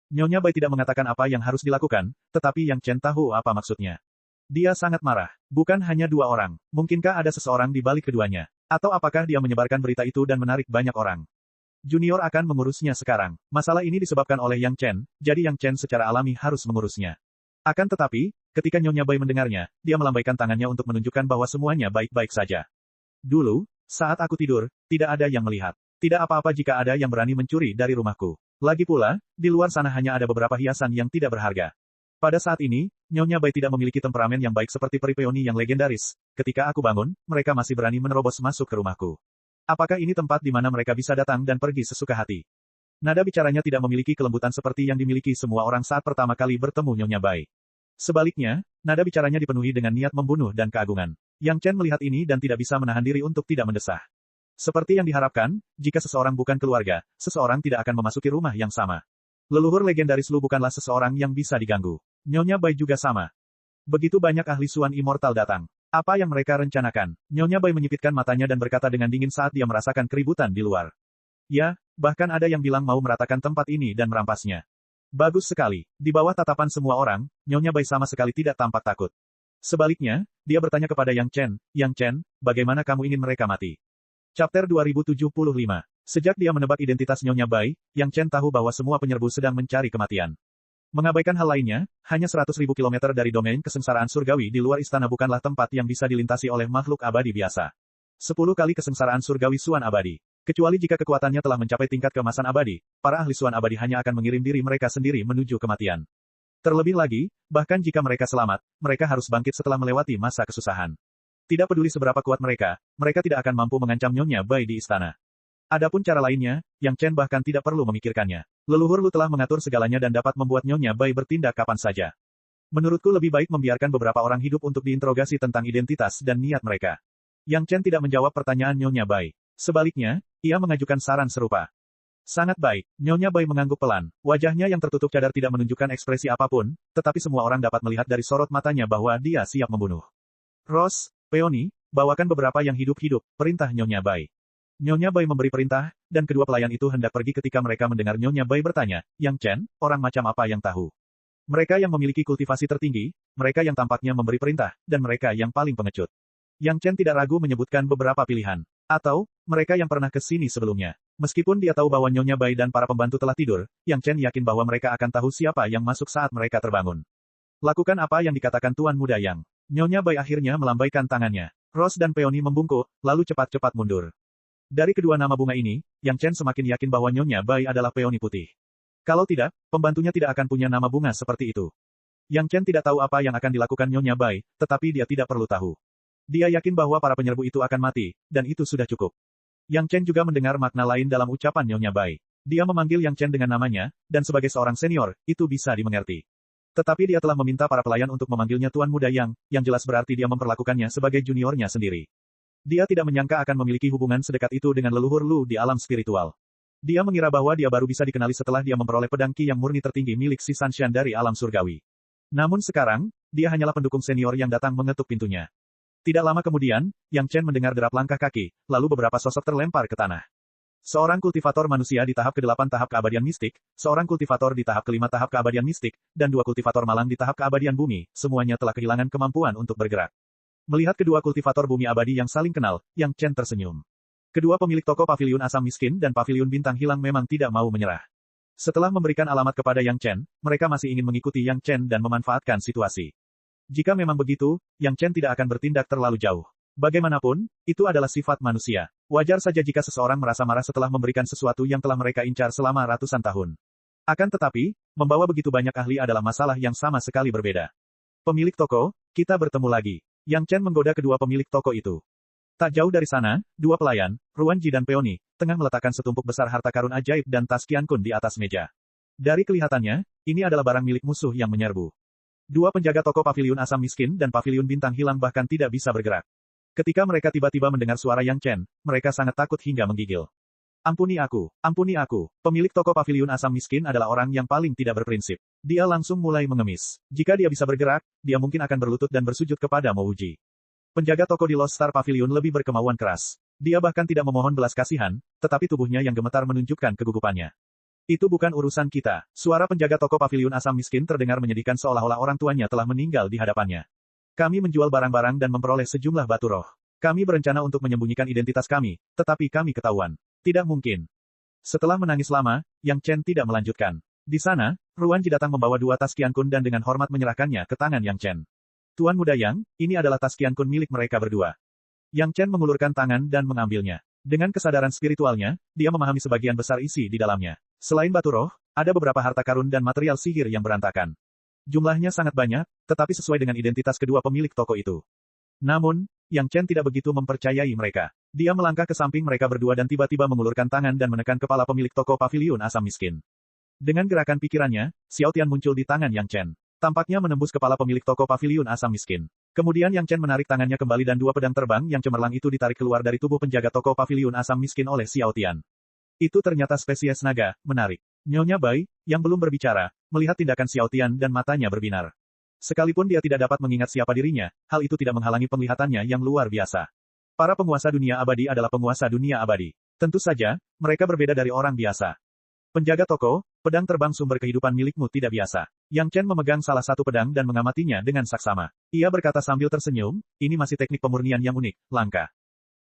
Nyonya Bai tidak mengatakan apa yang harus dilakukan, tetapi Yang Chen tahu apa maksudnya. Dia sangat marah. Bukan hanya dua orang. Mungkinkah ada seseorang di balik keduanya? Atau apakah dia menyebarkan berita itu dan menarik banyak orang? Junior akan mengurusnya sekarang. Masalah ini disebabkan oleh Yang Chen, jadi Yang Chen secara alami harus mengurusnya. Akan tetapi, ketika Nyonya Bai mendengarnya, dia melambaikan tangannya untuk menunjukkan bahwa semuanya baik-baik saja. Dulu, saat aku tidur, tidak ada yang melihat. Tidak apa-apa jika ada yang berani mencuri dari rumahku. Lagi pula, di luar sana hanya ada beberapa hiasan yang tidak berharga. Pada saat ini, Nyonya Bai tidak memiliki temperamen yang baik seperti peri peoni yang legendaris. Ketika aku bangun, mereka masih berani menerobos masuk ke rumahku. Apakah ini tempat di mana mereka bisa datang dan pergi sesuka hati? Nada bicaranya tidak memiliki kelembutan seperti yang dimiliki semua orang saat pertama kali bertemu Nyonya Bai. Sebaliknya, nada bicaranya dipenuhi dengan niat membunuh dan keagungan. Yang Chen melihat ini dan tidak bisa menahan diri untuk tidak mendesah. Seperti yang diharapkan, jika seseorang bukan keluarga, seseorang tidak akan memasuki rumah yang sama. Leluhur legendaris Lu bukanlah seseorang yang bisa diganggu. Nyonya Bai juga sama. Begitu banyak ahli Suan Immortal datang. Apa yang mereka rencanakan? Nyonya Bai menyipitkan matanya dan berkata dengan dingin saat dia merasakan keributan di luar. Ya, bahkan ada yang bilang mau meratakan tempat ini dan merampasnya. Bagus sekali. Di bawah tatapan semua orang, Nyonya Bai sama sekali tidak tampak takut. Sebaliknya, dia bertanya kepada Yang Chen, bagaimana kamu ingin mereka mati? Chapter 2075 Sejak dia menebak identitas Nyonya Bai, Yang Chen tahu bahwa semua penyerbu sedang mencari kematian. Mengabaikan hal lainnya, hanya 100.000 kilometer dari domain kesengsaraan surgawi di luar istana bukanlah tempat yang bisa dilintasi oleh makhluk abadi biasa. 10 kali kesengsaraan surgawi Suan abadi. Kecuali jika kekuatannya telah mencapai tingkat keemasan abadi, para ahli Suan abadi hanya akan mengirim diri mereka sendiri menuju kematian. Terlebih lagi, bahkan jika mereka selamat, mereka harus bangkit setelah melewati masa kesusahan. Tidak peduli seberapa kuat mereka tidak akan mampu mengancam Nyonya Bai di istana. Adapun cara lainnya, Yang Chen bahkan tidak perlu memikirkannya. Leluhur Lu telah mengatur segalanya dan dapat membuat Nyonya Bai bertindak kapan saja. Menurutku lebih baik membiarkan beberapa orang hidup untuk diinterogasi tentang identitas dan niat mereka. Yang Chen tidak menjawab pertanyaan Nyonya Bai. Sebaliknya, ia mengajukan saran serupa. Sangat baik, Nyonya Bai mengangguk pelan. Wajahnya yang tertutup cadar tidak menunjukkan ekspresi apapun, tetapi semua orang dapat melihat dari sorot matanya bahwa dia siap membunuh. Rose, Peony, bawakan beberapa yang hidup-hidup, perintah Nyonya Bai. Nyonya Bai memberi perintah, dan kedua pelayan itu hendak pergi ketika mereka mendengar Nyonya Bai bertanya, Yang Chen, orang macam apa yang tahu? Mereka yang memiliki kultivasi tertinggi, mereka yang tampaknya memberi perintah, dan mereka yang paling pengecut. Yang Chen tidak ragu menyebutkan beberapa pilihan. Atau, mereka yang pernah ke sini sebelumnya. Meskipun dia tahu bahwa Nyonya Bai dan para pembantu telah tidur, Yang Chen yakin bahwa mereka akan tahu siapa yang masuk saat mereka terbangun. Lakukan apa yang dikatakan Tuan Muda Yang. Nyonya Bai akhirnya melambaikan tangannya. Rose dan Peony membungkuk, lalu cepat-cepat mundur. Dari kedua nama bunga ini, Yang Chen semakin yakin bahwa Nyonya Bai adalah peoni putih. Kalau tidak, pembantunya tidak akan punya nama bunga seperti itu. Yang Chen tidak tahu apa yang akan dilakukan Nyonya Bai, tetapi dia tidak perlu tahu. Dia yakin bahwa para penyerbu itu akan mati, dan itu sudah cukup. Yang Chen juga mendengar makna lain dalam ucapan Nyonya Bai. Dia memanggil Yang Chen dengan namanya, dan sebagai seorang senior, itu bisa dimengerti. Tetapi dia telah meminta para pelayan untuk memanggilnya Tuan Muda yang jelas berarti dia memperlakukannya sebagai juniornya sendiri. Dia tidak menyangka akan memiliki hubungan sedekat itu dengan leluhur Lu di alam spiritual. Dia mengira bahwa dia baru bisa dikenali setelah dia memperoleh pedang Qi yang murni tertinggi milik si Sanshan dari alam surgawi. Namun sekarang, dia hanyalah pendukung senior yang datang mengetuk pintunya. Tidak lama kemudian, Yang Chen mendengar derap langkah kaki, lalu beberapa sosok terlempar ke tanah. Seorang kultivator manusia di tahap ke-8 tahap keabadian mistik, seorang kultivator di tahap ke-5 tahap keabadian mistik, dan 2 kultivator malang di tahap keabadian bumi, semuanya telah kehilangan kemampuan untuk bergerak. Melihat kedua kultivator bumi abadi yang saling kenal, Yang Chen tersenyum. Kedua pemilik toko paviliun asam miskin dan paviliun bintang hilang memang tidak mau menyerah. Setelah memberikan alamat kepada Yang Chen, mereka masih ingin mengikuti Yang Chen dan memanfaatkan situasi. Jika memang begitu, Yang Chen tidak akan bertindak terlalu jauh. Bagaimanapun, itu adalah sifat manusia. Wajar saja jika seseorang merasa marah setelah memberikan sesuatu yang telah mereka incar selama ratusan tahun. Akan tetapi, membawa begitu banyak ahli adalah masalah yang sama sekali berbeda. Pemilik toko, kita bertemu lagi. Yang Chen menggoda kedua pemilik toko itu. Tak jauh dari sana, dua pelayan, Ruan Ji dan Peony, tengah meletakkan setumpuk besar harta karun ajaib dan tas Qian Kun di atas meja. Dari kelihatannya, ini adalah barang milik musuh yang menyerbu. Dua penjaga toko paviliun asam miskin dan paviliun bintang hilang bahkan tidak bisa bergerak. Ketika mereka tiba-tiba mendengar suara Yang Chen, mereka sangat takut hingga menggigil. Ampuni aku, pemilik toko paviliun asam miskin adalah orang yang paling tidak berprinsip. Dia langsung mulai mengemis. Jika dia bisa bergerak, dia mungkin akan berlutut dan bersujud kepada Mo Wuji. Penjaga toko di Lost Star Pavilion lebih berkemauan keras. Dia bahkan tidak memohon belas kasihan, tetapi tubuhnya yang gemetar menunjukkan kegugupannya. Itu bukan urusan kita. Suara penjaga toko paviliun asam miskin terdengar menyedihkan seolah-olah orang tuanya telah meninggal di hadapannya. Kami menjual barang-barang dan memperoleh sejumlah batu roh. Kami berencana untuk menyembunyikan identitas kami, tetapi kami ketahuan. Tidak mungkin. Setelah menangis lama, Yang Chen tidak melanjutkan. Di sana, Ruan Ji datang membawa dua tas Qian Kun dan dengan hormat menyerahkannya ke tangan Yang Chen. Tuan Muda Yang, ini adalah tas Qian Kun milik mereka berdua. Yang Chen mengulurkan tangan dan mengambilnya. Dengan kesadaran spiritualnya, dia memahami sebagian besar isi di dalamnya. Selain batu roh, ada beberapa harta karun dan material sihir yang berantakan. Jumlahnya sangat banyak, tetapi sesuai dengan identitas kedua pemilik toko itu. Namun, Yang Chen tidak begitu mempercayai mereka. Dia melangkah ke samping mereka berdua dan tiba-tiba mengulurkan tangan dan menekan kepala pemilik toko paviliun asam miskin. Dengan gerakan pikirannya, Xiao Tian muncul di tangan Yang Chen. Tampaknya menembus kepala pemilik toko paviliun asam miskin. Kemudian Yang Chen menarik tangannya kembali dan dua pedang terbang yang cemerlang itu ditarik keluar dari tubuh penjaga toko paviliun asam miskin oleh Xiao Tian. Itu ternyata spesies naga, menarik. Nyonya Bai, yang belum berbicara, melihat tindakan Xiao Tian dan matanya berbinar. Sekalipun dia tidak dapat mengingat siapa dirinya, hal itu tidak menghalangi penglihatannya yang luar biasa. Para penguasa dunia abadi adalah penguasa dunia abadi. Tentu saja, mereka berbeda dari orang biasa. Penjaga toko, pedang terbang sumber kehidupan milikmu tidak biasa. Yang Chen memegang salah satu pedang dan mengamatinya dengan saksama. Ia berkata sambil tersenyum, ini masih teknik pemurnian yang unik, langka.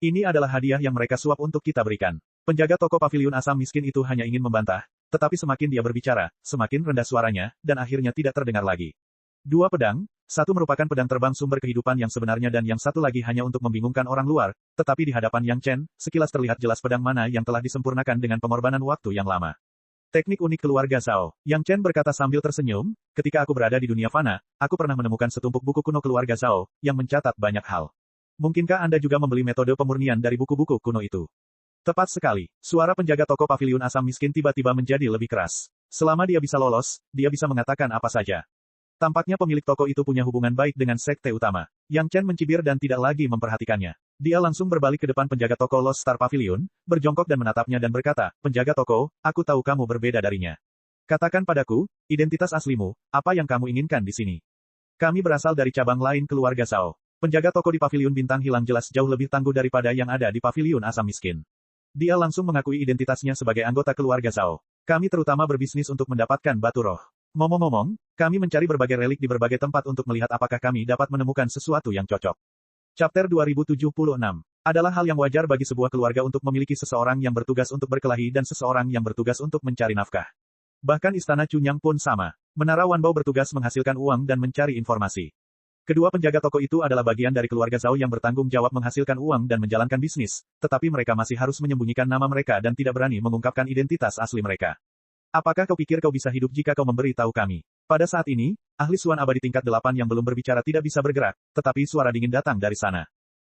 Ini adalah hadiah yang mereka suap untuk kita berikan. Penjaga toko paviliun asam miskin itu hanya ingin membantah, tetapi semakin dia berbicara, semakin rendah suaranya, dan akhirnya tidak terdengar lagi. Dua pedang, satu merupakan pedang terbang sumber kehidupan yang sebenarnya dan yang satu lagi hanya untuk membingungkan orang luar, tetapi di hadapan Yang Chen, sekilas terlihat jelas pedang mana yang telah disempurnakan dengan pengorbanan waktu yang lama. Teknik unik keluarga Zhao. Yang Chen berkata sambil tersenyum, ketika aku berada di dunia fana, aku pernah menemukan setumpuk buku kuno keluarga Zhao, yang mencatat banyak hal. Mungkinkah Anda juga membeli metode pemurnian dari buku-buku kuno itu? Tepat sekali. Suara penjaga toko paviliun asam miskin tiba-tiba menjadi lebih keras. Selama dia bisa lolos, dia bisa mengatakan apa saja. Tampaknya pemilik toko itu punya hubungan baik dengan sekte utama. Yang Chen mencibir dan tidak lagi memperhatikannya. Dia langsung berbalik ke depan penjaga toko Lost Star Pavilion, berjongkok dan menatapnya dan berkata, penjaga toko, aku tahu kamu berbeda darinya. Katakan padaku, identitas aslimu, apa yang kamu inginkan di sini? Kami berasal dari cabang lain keluarga Zhao. Penjaga toko di paviliun bintang hilang jelas jauh lebih tangguh daripada yang ada di paviliun asam miskin. Dia langsung mengakui identitasnya sebagai anggota keluarga Zhao. Kami terutama berbisnis untuk mendapatkan batu roh. Ngomong-ngomong, kami mencari berbagai relik di berbagai tempat untuk melihat apakah kami dapat menemukan sesuatu yang cocok. Chapter 2076 adalah hal yang wajar bagi sebuah keluarga untuk memiliki seseorang yang bertugas untuk berkelahi dan seseorang yang bertugas untuk mencari nafkah. Bahkan istana Cunyang pun sama. Menara Wanbao bertugas menghasilkan uang dan mencari informasi. Kedua penjaga toko itu adalah bagian dari keluarga Zhao yang bertanggung jawab menghasilkan uang dan menjalankan bisnis, tetapi mereka masih harus menyembunyikan nama mereka dan tidak berani mengungkapkan identitas asli mereka. Apakah kau pikir kau bisa hidup jika kau memberi tahu kami? Pada saat ini, ahli Suan abadi tingkat 8 yang belum berbicara tidak bisa bergerak, tetapi suara dingin datang dari sana.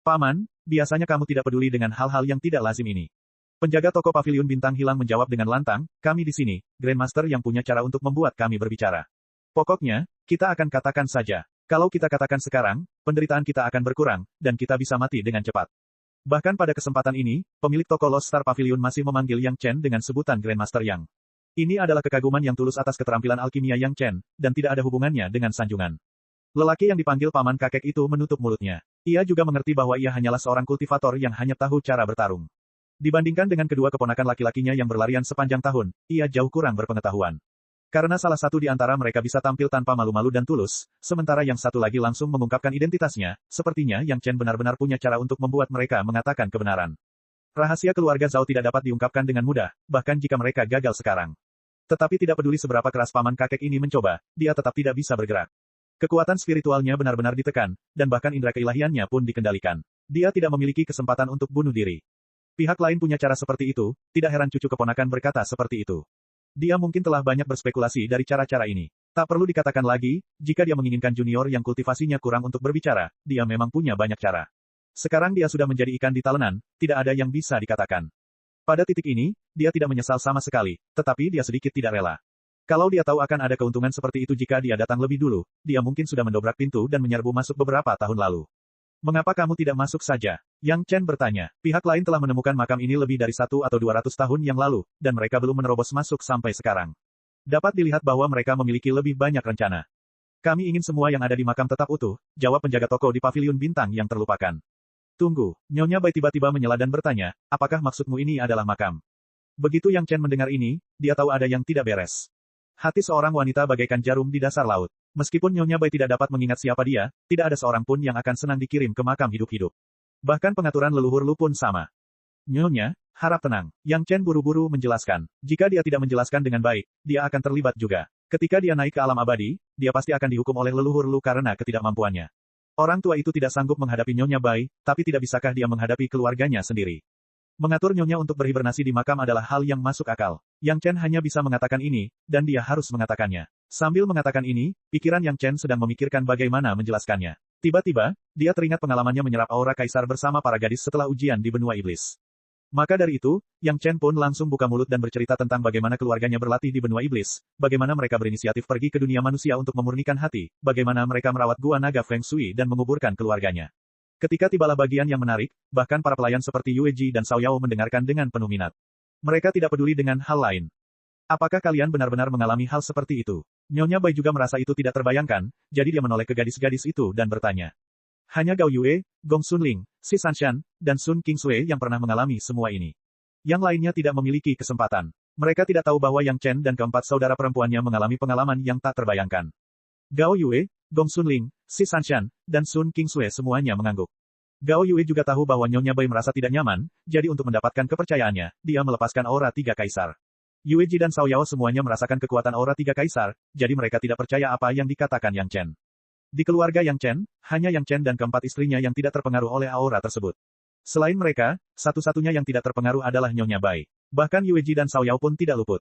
Paman, biasanya kamu tidak peduli dengan hal-hal yang tidak lazim ini. Penjaga toko paviliun bintang hilang menjawab dengan lantang, kami di sini, Grandmaster yang punya cara untuk membuat kami berbicara. Pokoknya, kita akan katakan saja. Kalau kita katakan sekarang, penderitaan kita akan berkurang, dan kita bisa mati dengan cepat. Bahkan pada kesempatan ini, pemilik toko Lost Star Pavilion masih memanggil Yang Chen dengan sebutan Grandmaster Yang. Ini adalah kekaguman yang tulus atas keterampilan alkimia Yang Chen, dan tidak ada hubungannya dengan sanjungan. Lelaki yang dipanggil paman kakek itu menutup mulutnya. Ia juga mengerti bahwa ia hanyalah seorang kultivator yang hanya tahu cara bertarung. Dibandingkan dengan kedua keponakan laki-lakinya yang berlarian sepanjang tahun, ia jauh kurang berpengetahuan. Karena salah satu di antara mereka bisa tampil tanpa malu-malu dan tulus, sementara yang satu lagi langsung mengungkapkan identitasnya, sepertinya Yang Chen benar-benar punya cara untuk membuat mereka mengatakan kebenaran. Rahasia keluarga Zhao tidak dapat diungkapkan dengan mudah, bahkan jika mereka gagal sekarang. Tetapi tidak peduli seberapa keras paman kakek ini mencoba, dia tetap tidak bisa bergerak. Kekuatan spiritualnya benar-benar ditekan, dan bahkan indera keilahiannya pun dikendalikan. Dia tidak memiliki kesempatan untuk bunuh diri. Pihak lain punya cara seperti itu, tidak heran cucu keponakan berkata seperti itu. Dia mungkin telah banyak berspekulasi dari cara-cara ini. Tak perlu dikatakan lagi, jika dia menginginkan junior yang kultivasinya kurang untuk berbicara, dia memang punya banyak cara. Sekarang dia sudah menjadi ikan di talenan, tidak ada yang bisa dikatakan. Pada titik ini, dia tidak menyesal sama sekali, tetapi dia sedikit tidak rela. Kalau dia tahu akan ada keuntungan seperti itu jika dia datang lebih dulu, dia mungkin sudah mendobrak pintu dan menyerbu masuk beberapa tahun lalu. Mengapa kamu tidak masuk saja? Yang Chen bertanya. Pihak lain telah menemukan makam ini lebih dari 1 atau 200 tahun yang lalu, dan mereka belum menerobos masuk sampai sekarang. Dapat dilihat bahwa mereka memiliki lebih banyak rencana. Kami ingin semua yang ada di makam tetap utuh, jawab penjaga toko di paviliun bintang yang terlupakan. Tunggu, Nyonya Bai tiba-tiba menyela dan bertanya, apakah maksudmu ini adalah makam? Begitu Yang Chen mendengar ini, dia tahu ada yang tidak beres. Hati seorang wanita bagaikan jarum di dasar laut. Meskipun Nyonya Bai tidak dapat mengingat siapa dia, tidak ada seorang pun yang akan senang dikirim ke makam hidup-hidup. Bahkan pengaturan leluhur Lu pun sama. Nyonya, harap tenang. Yang Chen buru-buru menjelaskan. Jika dia tidak menjelaskan dengan baik, dia akan terlibat juga. Ketika dia naik ke alam abadi, dia pasti akan dihukum oleh leluhur Lu karena ketidakmampuannya. Orang tua itu tidak sanggup menghadapi Nyonya Bai, tapi tidak bisakah dia menghadapi keluarganya sendiri? Mengatur Nyonya untuk berhibernasi di makam adalah hal yang masuk akal. Yang Chen hanya bisa mengatakan ini, dan dia harus mengatakannya. Sambil mengatakan ini, pikiran Yang Chen sedang memikirkan bagaimana menjelaskannya. Tiba-tiba, dia teringat pengalamannya menyerap aura kaisar bersama para gadis setelah ujian di benua iblis. Maka dari itu, Yang Chen pun langsung buka mulut dan bercerita tentang bagaimana keluarganya berlatih di benua iblis, bagaimana mereka berinisiatif pergi ke dunia manusia untuk memurnikan hati, bagaimana mereka merawat gua naga Feng Shui dan menguburkan keluarganya. Ketika tibalah bagian yang menarik, bahkan para pelayan seperti Yue Ji dan Cao Yao mendengarkan dengan penuh minat. Mereka tidak peduli dengan hal lain. Apakah kalian benar-benar mengalami hal seperti itu? Nyonya Bai juga merasa itu tidak terbayangkan, jadi dia menoleh ke gadis-gadis itu dan bertanya. Hanya Gao Yue, Gong Sunling, Si Sanshan, dan Sun Kingsui yang pernah mengalami semua ini. Yang lainnya tidak memiliki kesempatan. Mereka tidak tahu bahwa Yang Chen dan keempat saudara perempuannya mengalami pengalaman yang tak terbayangkan. Gao Yue, Gong Sunling, Si Sanshan, dan Sun Kingsui semuanya mengangguk. Gao Yue juga tahu bahwa Nyonya Bai merasa tidak nyaman, jadi untuk mendapatkan kepercayaannya, dia melepaskan aura tiga kaisar. Yue Ji dan Cao Yao semuanya merasakan kekuatan aura tiga kaisar, jadi mereka tidak percaya apa yang dikatakan Yang Chen. Di keluarga Yang Chen, hanya Yang Chen dan keempat istrinya yang tidak terpengaruh oleh aura tersebut. Selain mereka, satu-satunya yang tidak terpengaruh adalah Nyonya Bai. Bahkan Yue Ji dan Cao Yao pun tidak luput.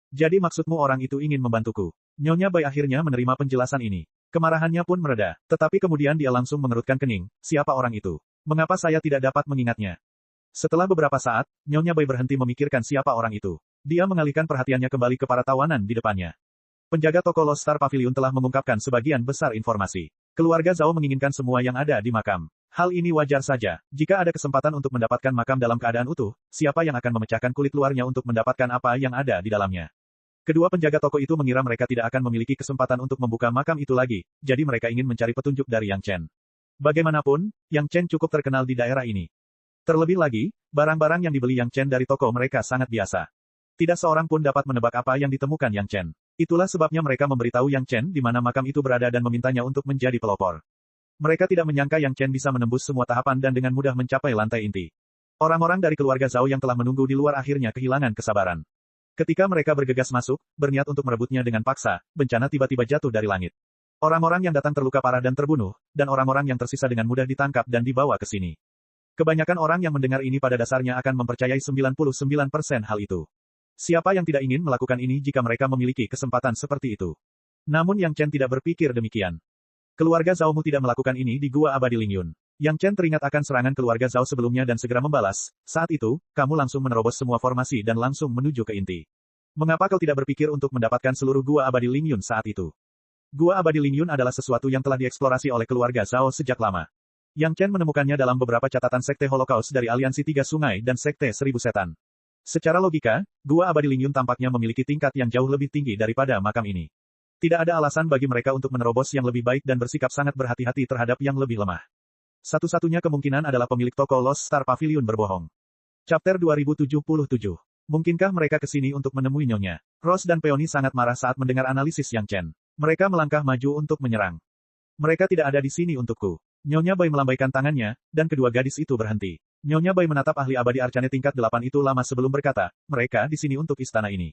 Jadi maksudmu orang itu ingin membantuku? Nyonya Bai akhirnya menerima penjelasan ini. Kemarahannya pun mereda, tetapi kemudian dia langsung mengerutkan kening, siapa orang itu? Mengapa saya tidak dapat mengingatnya? Setelah beberapa saat, Nyonya Bai berhenti memikirkan siapa orang itu. Dia mengalihkan perhatiannya kembali ke para tawanan di depannya. Penjaga toko Lost Star Pavilion telah mengungkapkan sebagian besar informasi. Keluarga Zhao menginginkan semua yang ada di makam. Hal ini wajar saja. Jika ada kesempatan untuk mendapatkan makam dalam keadaan utuh, siapa yang akan memecahkan kulit luarnya untuk mendapatkan apa yang ada di dalamnya? Kedua penjaga toko itu mengira mereka tidak akan memiliki kesempatan untuk membuka makam itu lagi, jadi mereka ingin mencari petunjuk dari Yang Chen. Bagaimanapun, Yang Chen cukup terkenal di daerah ini. Terlebih lagi, barang-barang yang dibeli Yang Chen dari toko mereka sangat biasa. Tidak seorang pun dapat menebak apa yang ditemukan Yang Chen. Itulah sebabnya mereka memberitahu Yang Chen di mana makam itu berada dan memintanya untuk menjadi pelopor. Mereka tidak menyangka Yang Chen bisa menembus semua tahapan dan dengan mudah mencapai lantai inti. Orang-orang dari keluarga Zhao yang telah menunggu di luar akhirnya kehilangan kesabaran. Ketika mereka bergegas masuk, berniat untuk merebutnya dengan paksa, bencana tiba-tiba jatuh dari langit. Orang-orang yang datang terluka parah dan terbunuh, dan orang-orang yang tersisa dengan mudah ditangkap dan dibawa ke sini. Kebanyakan orang yang mendengar ini pada dasarnya akan mempercayai 99% hal itu. Siapa yang tidak ingin melakukan ini jika mereka memiliki kesempatan seperti itu? Namun Yang Chen tidak berpikir demikian. Keluarga Zhao tidak melakukan ini di Gua Abadi Lingyun. Yang Chen teringat akan serangan keluarga Zhao sebelumnya dan segera membalas, saat itu, kamu langsung menerobos semua formasi dan langsung menuju ke inti. Mengapa kau tidak berpikir untuk mendapatkan seluruh Gua Abadi Lingyun saat itu? Gua Abadi Lingyun adalah sesuatu yang telah dieksplorasi oleh keluarga Zhao sejak lama. Yang Chen menemukannya dalam beberapa catatan Sekte Holocaust dari Aliansi Tiga Sungai dan Sekte Seribu Setan. Secara logika, Gua Abadi Lingyun tampaknya memiliki tingkat yang jauh lebih tinggi daripada makam ini. Tidak ada alasan bagi mereka untuk menerobos yang lebih baik dan bersikap sangat berhati-hati terhadap yang lebih lemah. Satu-satunya kemungkinan adalah pemilik toko Lost Star Pavilion berbohong. Chapter 2077. Mungkinkah mereka ke sini untuk menemui Nyonya? Rose dan Peony sangat marah saat mendengar analisis Yang Chen. Mereka melangkah maju untuk menyerang. Mereka tidak ada di sini untukku. Nyonya Bai melambaikan tangannya, dan kedua gadis itu berhenti. Nyonya Bai menatap ahli abadi Arcane tingkat 8 itu lama sebelum berkata, mereka di sini untuk istana ini.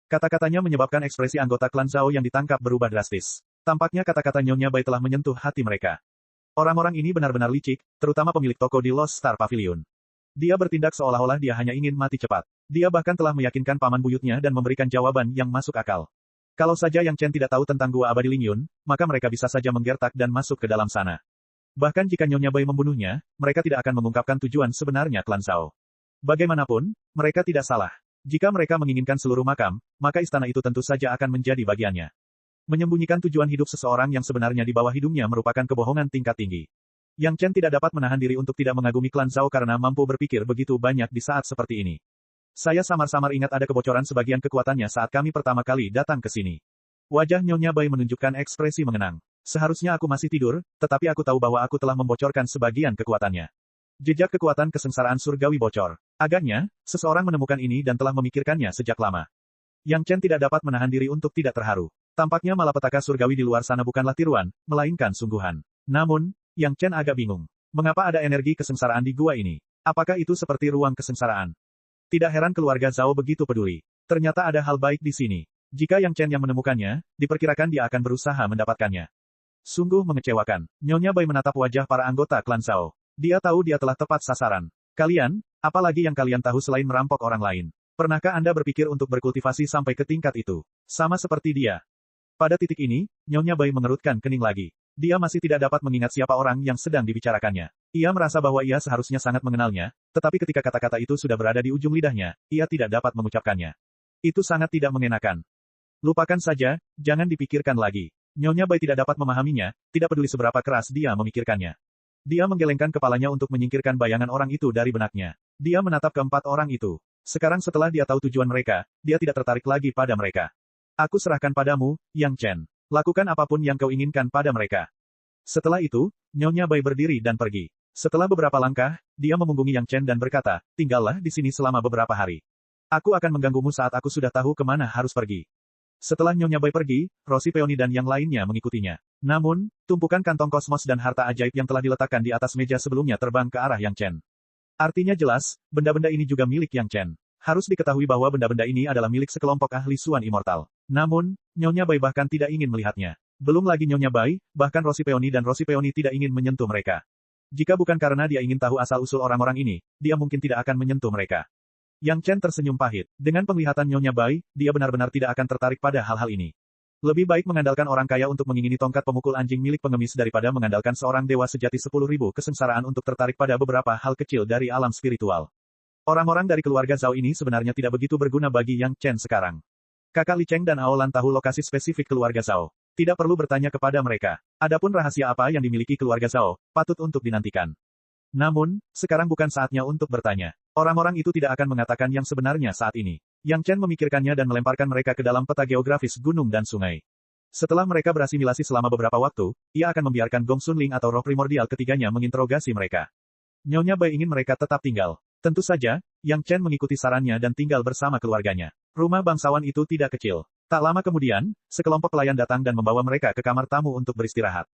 Kata-katanya menyebabkan ekspresi anggota klan Zhao yang ditangkap berubah drastis. Tampaknya kata-kata Nyonya Bai telah menyentuh hati mereka. Orang-orang ini benar-benar licik, terutama pemilik toko di Lost Star Pavilion. Dia bertindak seolah-olah dia hanya ingin mati cepat. Dia bahkan telah meyakinkan paman buyutnya dan memberikan jawaban yang masuk akal. Kalau saja Yang Chen tidak tahu tentang Gua Abadi Lingyun, maka mereka bisa saja menggertak dan masuk ke dalam sana. Bahkan jika Nyonya Bai membunuhnya, mereka tidak akan mengungkapkan tujuan sebenarnya klan Zhao. Bagaimanapun, mereka tidak salah. Jika mereka menginginkan seluruh makam, maka istana itu tentu saja akan menjadi bagiannya. Menyembunyikan tujuan hidup seseorang yang sebenarnya di bawah hidungnya merupakan kebohongan tingkat tinggi. Yang Chen tidak dapat menahan diri untuk tidak mengagumi klan Zhao karena mampu berpikir begitu banyak di saat seperti ini. Saya samar-samar ingat ada kebocoran sebagian kekuatannya saat kami pertama kali datang ke sini. Wajah Nyonya Bai menunjukkan ekspresi mengenang. Seharusnya aku masih tidur, tetapi aku tahu bahwa aku telah membocorkan sebagian kekuatannya. Jejak kekuatan kesengsaraan surgawi bocor. Agaknya, seseorang menemukan ini dan telah memikirkannya sejak lama. Yang Chen tidak dapat menahan diri untuk tidak terharu. Tampaknya malapetaka surgawi di luar sana bukanlah tiruan, melainkan sungguhan. Namun, Yang Chen agak bingung. Mengapa ada energi kesengsaraan di gua ini? Apakah itu seperti ruang kesengsaraan? Tidak heran keluarga Zhao begitu peduli. Ternyata ada hal baik di sini. Jika Yang Chen yang menemukannya, diperkirakan dia akan berusaha mendapatkannya. Sungguh mengecewakan. Nyonya Bai menatap wajah para anggota klan Zhao. Dia tahu dia telah tepat sasaran. Kalian, apalagi yang kalian tahu selain merampok orang lain? Pernahkah Anda berpikir untuk berkultivasi sampai ke tingkat itu? Sama seperti dia. Pada titik ini, Nyonya Bai mengerutkan kening lagi. Dia masih tidak dapat mengingat siapa orang yang sedang dibicarakannya. Ia merasa bahwa ia seharusnya sangat mengenalnya, tetapi ketika kata-kata itu sudah berada di ujung lidahnya, ia tidak dapat mengucapkannya. Itu sangat tidak mengenakan. Lupakan saja, jangan dipikirkan lagi. Nyonya Bai tidak dapat memahaminya, tidak peduli seberapa keras dia memikirkannya. Dia menggelengkan kepalanya untuk menyingkirkan bayangan orang itu dari benaknya. Dia menatap keempat orang itu. Sekarang setelah dia tahu tujuan mereka, dia tidak tertarik lagi pada mereka. Aku serahkan padamu, Yang Chen. Lakukan apapun yang kau inginkan pada mereka. Setelah itu, Nyonya Bai berdiri dan pergi. Setelah beberapa langkah, dia memunggungi Yang Chen dan berkata, tinggallah di sini selama beberapa hari. Aku akan mengganggumu saat aku sudah tahu kemana harus pergi. Setelah Nyonya Bai pergi, Rosie Peony dan yang lainnya mengikutinya. Namun, tumpukan kantong kosmos dan harta ajaib yang telah diletakkan di atas meja sebelumnya terbang ke arah Yang Chen. Artinya jelas, benda-benda ini juga milik Yang Chen. Harus diketahui bahwa benda-benda ini adalah milik sekelompok ahli Suan Immortal. Namun, Nyonya Bai bahkan tidak ingin melihatnya. Belum lagi Nyonya Bai, bahkan Rosie Peony dan Rosie Peony tidak ingin menyentuh mereka. Jika bukan karena dia ingin tahu asal-usul orang-orang ini, dia mungkin tidak akan menyentuh mereka. Yang Chen tersenyum pahit. Dengan penglihatan Nyonya Bai, dia benar-benar tidak akan tertarik pada hal-hal ini. Lebih baik mengandalkan orang kaya untuk mengingini tongkat pemukul anjing milik pengemis daripada mengandalkan seorang dewa sejati 10.000 kesengsaraan untuk tertarik pada beberapa hal kecil dari alam spiritual. Orang-orang dari keluarga Zhao ini sebenarnya tidak begitu berguna bagi Yang Chen sekarang. Kakak Li Cheng dan Aolan tahu lokasi spesifik keluarga Zhao. Tidak perlu bertanya kepada mereka. Adapun rahasia apa yang dimiliki keluarga Zhao, patut untuk dinantikan. Namun, sekarang bukan saatnya untuk bertanya. Orang-orang itu tidak akan mengatakan yang sebenarnya saat ini. Yang Chen memikirkannya dan melemparkan mereka ke dalam peta geografis gunung dan sungai. Setelah mereka berasimilasi selama beberapa waktu, ia akan membiarkan Gong Sunling atau roh primordial ketiganya menginterogasi mereka. Nyonya Bai ingin mereka tetap tinggal. Tentu saja, Yang Chen mengikuti sarannya dan tinggal bersama keluarganya. Rumah bangsawan itu tidak kecil. Tak lama kemudian, sekelompok pelayan datang dan membawa mereka ke kamar tamu untuk beristirahat.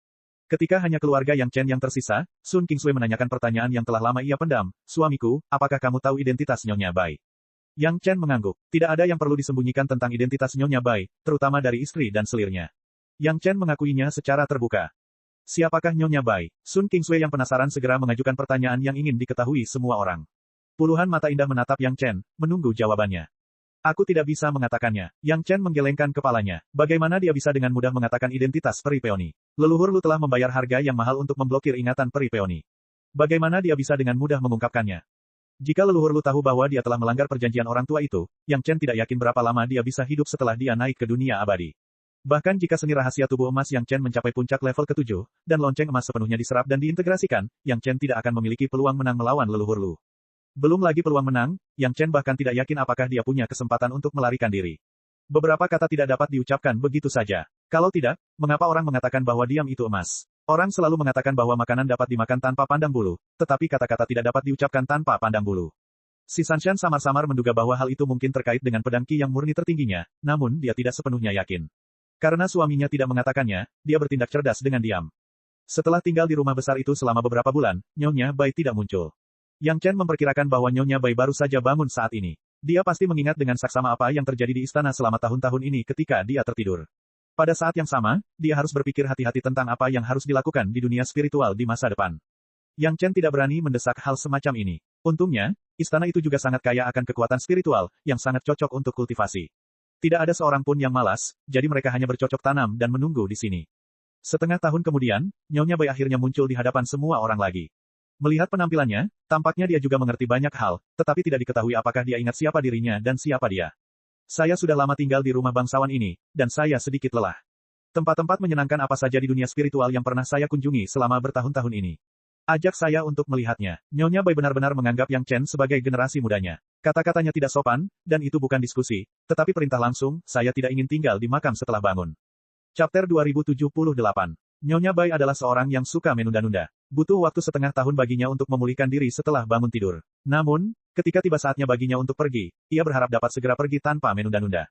Ketika hanya keluarga Yang Chen yang tersisa, Sun Qingsui menanyakan pertanyaan yang telah lama ia pendam, "Suamiku, apakah kamu tahu identitas Nyonya Bai?" Yang Chen mengangguk. Tidak ada yang perlu disembunyikan tentang identitas Nyonya Bai, terutama dari istri dan selirnya. Yang Chen mengakuinya secara terbuka. Siapakah Nyonya Bai? Sun Qingsui yang penasaran segera mengajukan pertanyaan yang ingin diketahui semua orang. Puluhan mata indah menatap Yang Chen, menunggu jawabannya. Aku tidak bisa mengatakannya. Yang Chen menggelengkan kepalanya. Bagaimana dia bisa dengan mudah mengatakan identitas Peri Peony? Leluhur Lu telah membayar harga yang mahal untuk memblokir ingatan Peri Peony. Bagaimana dia bisa dengan mudah mengungkapkannya? Jika leluhur Lu tahu bahwa dia telah melanggar perjanjian orang tua itu, Yang Chen tidak yakin berapa lama dia bisa hidup setelah dia naik ke dunia abadi. Bahkan jika seni rahasia tubuh emas Yang Chen mencapai puncak level ke-7, dan lonceng emas sepenuhnya diserap dan diintegrasikan, Yang Chen tidak akan memiliki peluang menang melawan leluhur Lu. Belum lagi peluang menang, Yang Chen bahkan tidak yakin apakah dia punya kesempatan untuk melarikan diri. Beberapa kata tidak dapat diucapkan begitu saja. Kalau tidak, mengapa orang mengatakan bahwa diam itu emas? Orang selalu mengatakan bahwa makanan dapat dimakan tanpa pandang bulu, tetapi kata-kata tidak dapat diucapkan tanpa pandang bulu. Si Sanshan samar-samar menduga bahwa hal itu mungkin terkait dengan pedang Qi yang murni tertingginya, namun dia tidak sepenuhnya yakin. Karena suaminya tidak mengatakannya, dia bertindak cerdas dengan diam. Setelah tinggal di rumah besar itu selama beberapa bulan, Nyonya Bai tidak muncul. Yang Chen memperkirakan bahwa Nyonya Bai baru saja bangun saat ini. Dia pasti mengingat dengan saksama apa yang terjadi di istana selama tahun-tahun ini ketika dia tertidur. Pada saat yang sama, dia harus berpikir hati-hati tentang apa yang harus dilakukan di dunia spiritual di masa depan. Yang Chen tidak berani mendesak hal semacam ini. Untungnya, istana itu juga sangat kaya akan kekuatan spiritual, yang sangat cocok untuk kultivasi. Tidak ada seorang pun yang malas, jadi mereka hanya bercocok tanam dan menunggu di sini. Setengah tahun kemudian, Nyonya Bai akhirnya muncul di hadapan semua orang lagi. Melihat penampilannya, tampaknya dia juga mengerti banyak hal, tetapi tidak diketahui apakah dia ingat siapa dirinya dan siapa dia. Saya sudah lama tinggal di rumah bangsawan ini, dan saya sedikit lelah. Tempat-tempat menyenangkan apa saja di dunia spiritual yang pernah saya kunjungi selama bertahun-tahun ini. Ajak saya untuk melihatnya. Nyonya Bai benar-benar menganggap Yang Chen sebagai generasi mudanya. Kata-katanya tidak sopan, dan itu bukan diskusi, tetapi perintah langsung, saya tidak ingin tinggal di makam setelah bangun. Chapter 2078. Nyonya Bai adalah seorang yang suka menunda-nunda. Butuh waktu setengah tahun baginya untuk memulihkan diri setelah bangun tidur. Namun, ketika tiba saatnya baginya untuk pergi, ia berharap dapat segera pergi tanpa menunda-nunda.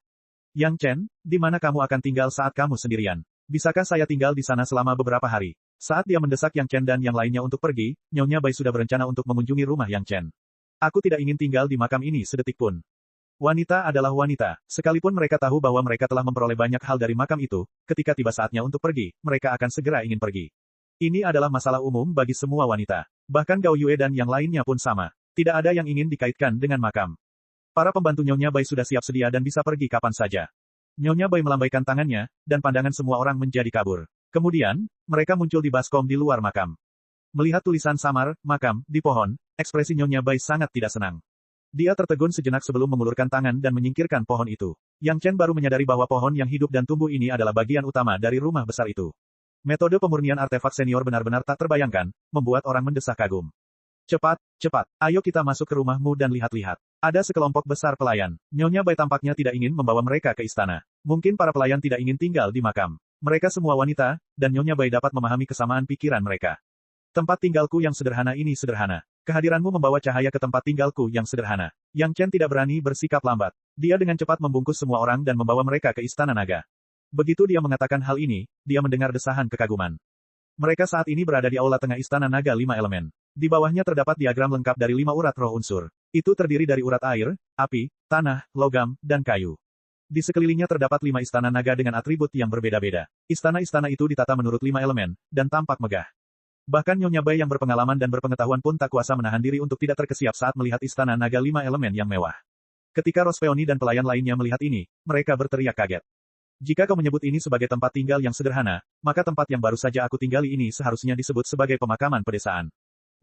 Yang Chen, di mana kamu akan tinggal saat kamu sendirian? Bisakah saya tinggal di sana selama beberapa hari? Saat dia mendesak Yang Chen dan yang lainnya untuk pergi, Nyonya Bai sudah berencana untuk mengunjungi rumah Yang Chen. Aku tidak ingin tinggal di makam ini sedetik pun. Wanita adalah wanita. Sekalipun mereka tahu bahwa mereka telah memperoleh banyak hal dari makam itu, ketika tiba saatnya untuk pergi, mereka akan segera ingin pergi. Ini adalah masalah umum bagi semua wanita. Bahkan Gao Yue dan yang lainnya pun sama. Tidak ada yang ingin dikaitkan dengan makam. Para pembantu Nyonya Bai sudah siap sedia dan bisa pergi kapan saja. Nyonya Bai melambaikan tangannya, dan pandangan semua orang menjadi kabur. Kemudian, mereka muncul di baskom di luar makam. Melihat tulisan samar, makam, di pohon, ekspresi Nyonya Bai sangat tidak senang. Dia tertegun sejenak sebelum mengulurkan tangan dan menyingkirkan pohon itu. Yang Chen baru menyadari bahwa pohon yang hidup dan tumbuh ini adalah bagian utama dari rumah besar itu. Metode pemurnian artefak senior benar-benar tak terbayangkan, membuat orang mendesak kagum. Cepat, cepat, ayo kita masuk ke rumahmu dan lihat-lihat. Ada sekelompok besar pelayan. Nyonya Bai tampaknya tidak ingin membawa mereka ke istana. Mungkin para pelayan tidak ingin tinggal di makam. Mereka semua wanita, dan Nyonya Bai dapat memahami kesamaan pikiran mereka. Tempat tinggalku yang sederhana ini sederhana. Kehadiranmu membawa cahaya ke tempat tinggalku yang sederhana. Yang Chen tidak berani bersikap lambat. Dia dengan cepat membungkus semua orang dan membawa mereka ke Istana Naga. Begitu dia mengatakan hal ini, dia mendengar desahan kekaguman. Mereka saat ini berada di aula tengah Istana Naga 5 elemen. Di bawahnya terdapat diagram lengkap dari 5 urat roh unsur. Itu terdiri dari urat air, api, tanah, logam, dan kayu. Di sekelilingnya terdapat 5 istana naga dengan atribut yang berbeda-beda. Istana-istana itu ditata menurut 5 elemen, dan tampak megah. Bahkan Nyonya Bai yang berpengalaman dan berpengetahuan pun tak kuasa menahan diri untuk tidak terkesiap saat melihat istana naga 5 elemen yang mewah. Ketika Rospeoni dan pelayan lainnya melihat ini, mereka berteriak kaget. Jika kau menyebut ini sebagai tempat tinggal yang sederhana, maka tempat yang baru saja aku tinggali ini seharusnya disebut sebagai pemakaman pedesaan.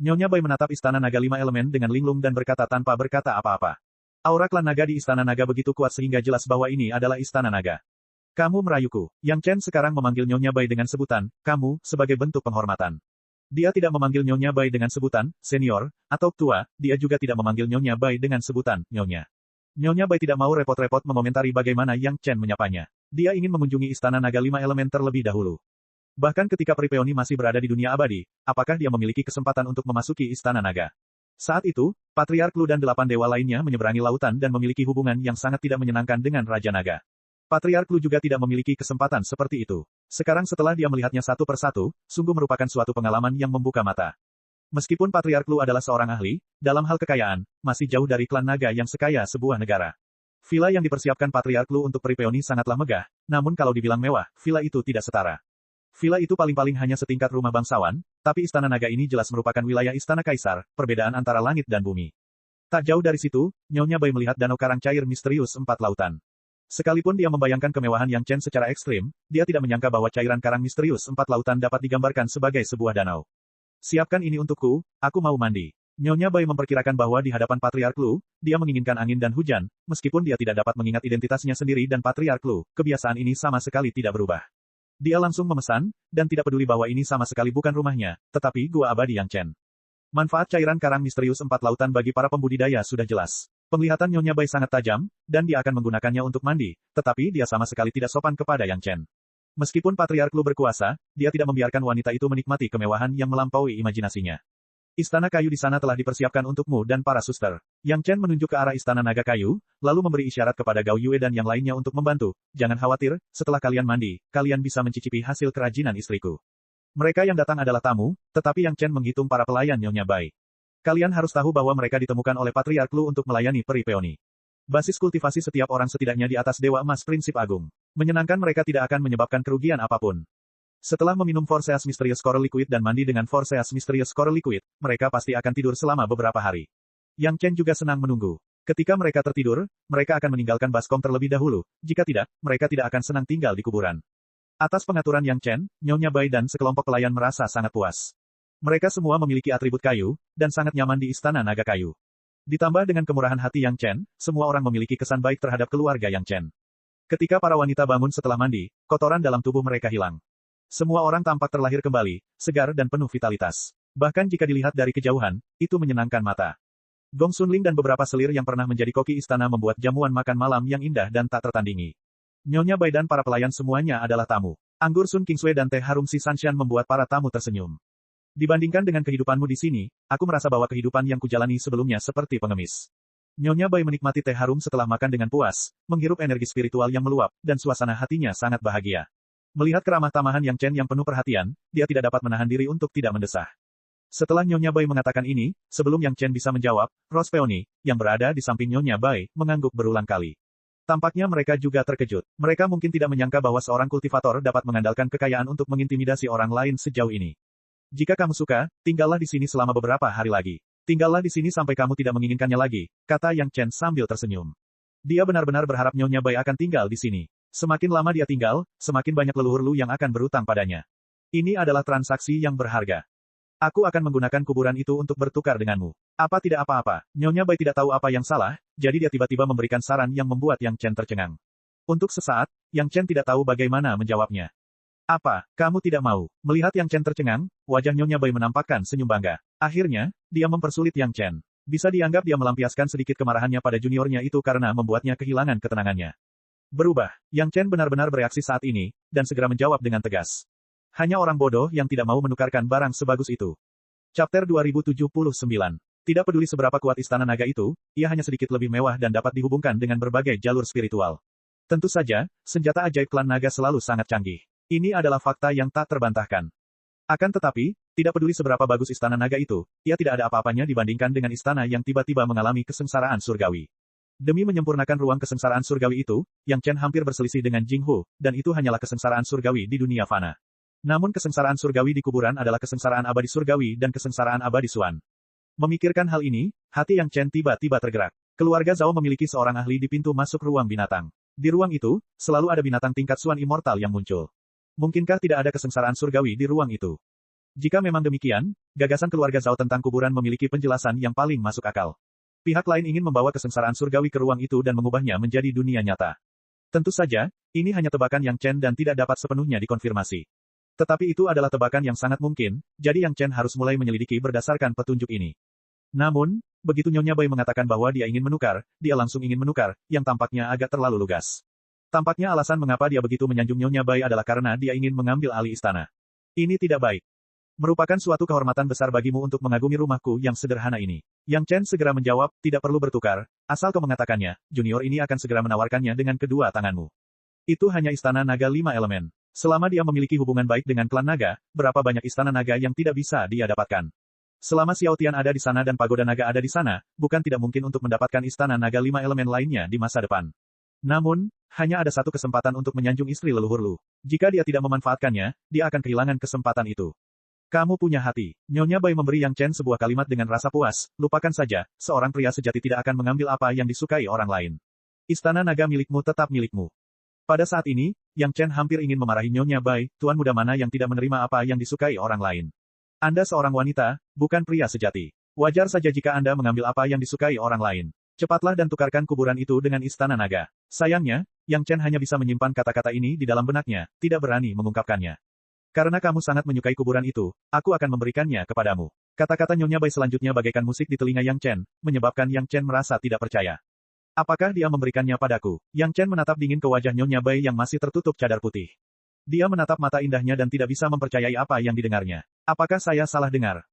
Nyonya Bai menatap istana naga 5 elemen dengan linglung dan berkata tanpa berkata apa-apa. Aura klan naga di istana naga begitu kuat sehingga jelas bahwa ini adalah istana naga. Kamu merayuku. Yang Chen sekarang memanggil Nyonya Bai dengan sebutan, kamu, sebagai bentuk penghormatan. Dia tidak memanggil Nyonya Bai dengan sebutan, senior, atau tua, dia juga tidak memanggil Nyonya Bai dengan sebutan, Nyonya. Nyonya Bai tidak mau repot-repot mengomentari bagaimana Yang Chen menyapanya. Dia ingin mengunjungi istana naga 5 elemen terlebih dahulu. Bahkan ketika Peripeoni masih berada di dunia abadi, apakah dia memiliki kesempatan untuk memasuki istana naga? Saat itu, Patriark Lu dan 8 dewa lainnya menyeberangi lautan dan memiliki hubungan yang sangat tidak menyenangkan dengan Raja Naga. Patriark Lu juga tidak memiliki kesempatan seperti itu. Sekarang setelah dia melihatnya satu persatu, sungguh merupakan suatu pengalaman yang membuka mata. Meskipun Patriark Lu adalah seorang ahli, dalam hal kekayaan, masih jauh dari klan naga yang sekaya sebuah negara. Villa yang dipersiapkan Patriark Lu untuk Peripeoni sangatlah megah, namun kalau dibilang mewah, villa itu tidak setara. Villa itu paling-paling hanya setingkat rumah bangsawan, tapi istana naga ini jelas merupakan wilayah istana kaisar, perbedaan antara langit dan bumi. Tak jauh dari situ, Nyonya Bai melihat danau karang cair misterius 4 lautan. Sekalipun dia membayangkan kemewahan Yang Chen secara ekstrim, dia tidak menyangka bahwa cairan karang misterius 4 lautan dapat digambarkan sebagai sebuah danau. Siapkan ini untukku, aku mau mandi. Nyonya Bai memperkirakan bahwa di hadapan Patriark Lu, dia menginginkan angin dan hujan, meskipun dia tidak dapat mengingat identitasnya sendiri dan Patriark Lu, kebiasaan ini sama sekali tidak berubah. Dia langsung memesan, dan tidak peduli bahwa ini sama sekali bukan rumahnya, tetapi gua abadi Yang Chen. Manfaat cairan karang misterius 4 lautan bagi para pembudidaya sudah jelas. Penglihatan Nyonya Bai sangat tajam, dan dia akan menggunakannya untuk mandi, tetapi dia sama sekali tidak sopan kepada Yang Chen. Meskipun Patriark Lu berkuasa, dia tidak membiarkan wanita itu menikmati kemewahan yang melampaui imajinasinya. Istana kayu di sana telah dipersiapkan untukmu dan para suster. Yang Chen menunjuk ke arah istana naga kayu, lalu memberi isyarat kepada Gao Yue dan yang lainnya untuk membantu. Jangan khawatir, setelah kalian mandi, kalian bisa mencicipi hasil kerajinan istriku. Mereka yang datang adalah tamu, tetapi Yang Chen menghitung para pelayan Nyonya Bai. Kalian harus tahu bahwa mereka ditemukan oleh Patriark Lu untuk melayani Peripeoni. Basis kultivasi setiap orang setidaknya di atas Dewa Emas Prinsip Agung. Menyenangkan mereka tidak akan menyebabkan kerugian apapun. Setelah meminum Forceas Mysterious Coral Liquid dan mandi dengan Forceas Mysterious Coral Liquid, mereka pasti akan tidur selama beberapa hari. Yang Chen juga senang menunggu. Ketika mereka tertidur, mereka akan meninggalkan baskom terlebih dahulu. Jika tidak, mereka tidak akan senang tinggal di kuburan. Atas pengaturan Yang Chen, Nyonya Bai dan sekelompok pelayan merasa sangat puas. Mereka semua memiliki atribut kayu, dan sangat nyaman di istana naga kayu. Ditambah dengan kemurahan hati Yang Chen, semua orang memiliki kesan baik terhadap keluarga Yang Chen. Ketika para wanita bangun setelah mandi, kotoran dalam tubuh mereka hilang. Semua orang tampak terlahir kembali, segar dan penuh vitalitas. Bahkan jika dilihat dari kejauhan, itu menyenangkan mata. Gong Sunling dan beberapa selir yang pernah menjadi koki istana membuat jamuan makan malam yang indah dan tak tertandingi. Nyonya Bai dan para pelayan semuanya adalah tamu. Anggur Sun Kingsui dan teh harum Si Sanshan membuat para tamu tersenyum. Dibandingkan dengan kehidupanmu di sini, aku merasa bahwa kehidupan yang kujalani sebelumnya seperti pengemis. Nyonya Bai menikmati teh harum setelah makan dengan puas, menghirup energi spiritual yang meluap, dan suasana hatinya sangat bahagia. Melihat keramah tamahan Yang Chen yang penuh perhatian, dia tidak dapat menahan diri untuk tidak mendesah. Setelah Nyonya Bai mengatakan ini, sebelum Yang Chen bisa menjawab, Rospeoni, yang berada di samping Nyonya Bai, mengangguk berulang kali. Tampaknya mereka juga terkejut. Mereka mungkin tidak menyangka bahwa seorang kultivator dapat mengandalkan kekayaan untuk mengintimidasi orang lain sejauh ini. Jika kamu suka, tinggallah di sini selama beberapa hari lagi. Tinggallah di sini sampai kamu tidak menginginkannya lagi, kata Yang Chen sambil tersenyum. Dia benar-benar berharap Nyonya Bai akan tinggal di sini. Semakin lama dia tinggal, semakin banyak leluhur Lu yang akan berutang padanya. Ini adalah transaksi yang berharga. Aku akan menggunakan kuburan itu untuk bertukar denganmu. Apa tidak apa-apa, Nyonya Bai tidak tahu apa yang salah, jadi dia tiba-tiba memberikan saran yang membuat Yang Chen tercengang. Untuk sesaat, Yang Chen tidak tahu bagaimana menjawabnya. Apa, kamu tidak mau? Melihat Yang Chen tercengang, wajah Nyonya Bai menampakkan senyum bangga. Akhirnya, dia mempersulit Yang Chen. Bisa dianggap dia melampiaskan sedikit kemarahannya pada juniornya itu karena membuatnya kehilangan ketenangannya. Berubah, Yang Chen benar-benar bereaksi saat ini, dan segera menjawab dengan tegas. Hanya orang bodoh yang tidak mau menukarkan barang sebagus itu. Chapter 2079 Tidak peduli seberapa kuat istana naga itu, ia hanya sedikit lebih mewah dan dapat dihubungkan dengan berbagai jalur spiritual. Tentu saja, senjata ajaib klan naga selalu sangat canggih. Ini adalah fakta yang tak terbantahkan. Akan tetapi, tidak peduli seberapa bagus istana naga itu, ia tidak ada apa-apanya dibandingkan dengan istana yang tiba-tiba mengalami kesengsaraan surgawi. Demi menyempurnakan ruang kesengsaraan surgawi itu, Yang Chen hampir berselisih dengan Jing Hu, dan itu hanyalah kesengsaraan surgawi di dunia fana. Namun kesengsaraan surgawi di kuburan adalah kesengsaraan abadi surgawi dan kesengsaraan abadi Suan. Memikirkan hal ini, hati Yang Chen tiba-tiba tergerak. Keluarga Zhao memiliki seorang ahli di pintu masuk ruang binatang. Di ruang itu, selalu ada binatang tingkat Suan immortal yang muncul. Mungkinkah tidak ada kesengsaraan surgawi di ruang itu? Jika memang demikian, gagasan keluarga Zhao tentang kuburan memiliki penjelasan yang paling masuk akal. Pihak lain ingin membawa kesengsaraan surgawi ke ruang itu dan mengubahnya menjadi dunia nyata. Tentu saja, ini hanya tebakan Yang Chen dan tidak dapat sepenuhnya dikonfirmasi. Tetapi itu adalah tebakan yang sangat mungkin, jadi Yang Chen harus mulai menyelidiki berdasarkan petunjuk ini. Namun, begitu Nyonya Bai mengatakan bahwa dia ingin menukar, dia langsung ingin menukar, yang tampaknya agak terlalu lugas. Tampaknya alasan mengapa dia begitu menyanjung Nyonya Bai adalah karena dia ingin mengambil alih istana. Ini tidak baik. Merupakan suatu kehormatan besar bagimu untuk mengagumi rumahku yang sederhana ini. Yang Chen segera menjawab, tidak perlu bertukar, asal kau mengatakannya, junior ini akan segera menawarkannya dengan kedua tanganmu. Itu hanya istana naga 5 elemen. Selama dia memiliki hubungan baik dengan klan naga, berapa banyak istana naga yang tidak bisa dia dapatkan. Selama Xiao Tian ada di sana dan pagoda naga ada di sana, bukan tidak mungkin untuk mendapatkan istana naga 5 elemen lainnya di masa depan. Namun, hanya ada satu kesempatan untuk menyanjung istri leluhur Lu. Jika dia tidak memanfaatkannya, dia akan kehilangan kesempatan itu. Kamu punya hati. Nyonya Bai memberi Yang Chen sebuah kalimat dengan rasa puas, lupakan saja, seorang pria sejati tidak akan mengambil apa yang disukai orang lain. Istana naga milikmu tetap milikmu. Pada saat ini, Yang Chen hampir ingin memarahi Nyonya Bai, tuan muda mana yang tidak menerima apa yang disukai orang lain. Anda seorang wanita, bukan pria sejati. Wajar saja jika Anda mengambil apa yang disukai orang lain. Cepatlah dan tukarkan kuburan itu dengan istana naga. Sayangnya, Yang Chen hanya bisa menyimpan kata-kata ini di dalam benaknya, tidak berani mengungkapkannya. Karena kamu sangat menyukai kuburan itu, aku akan memberikannya kepadamu. Kata-kata Nyonya Bai selanjutnya bagaikan musik di telinga Yang Chen, menyebabkan Yang Chen merasa tidak percaya. Apakah dia memberikannya padaku? Yang Chen menatap dingin ke wajah Nyonya Bai yang masih tertutup cadar putih. Dia menatap mata indahnya dan tidak bisa mempercayai apa yang didengarnya. Apakah saya salah dengar?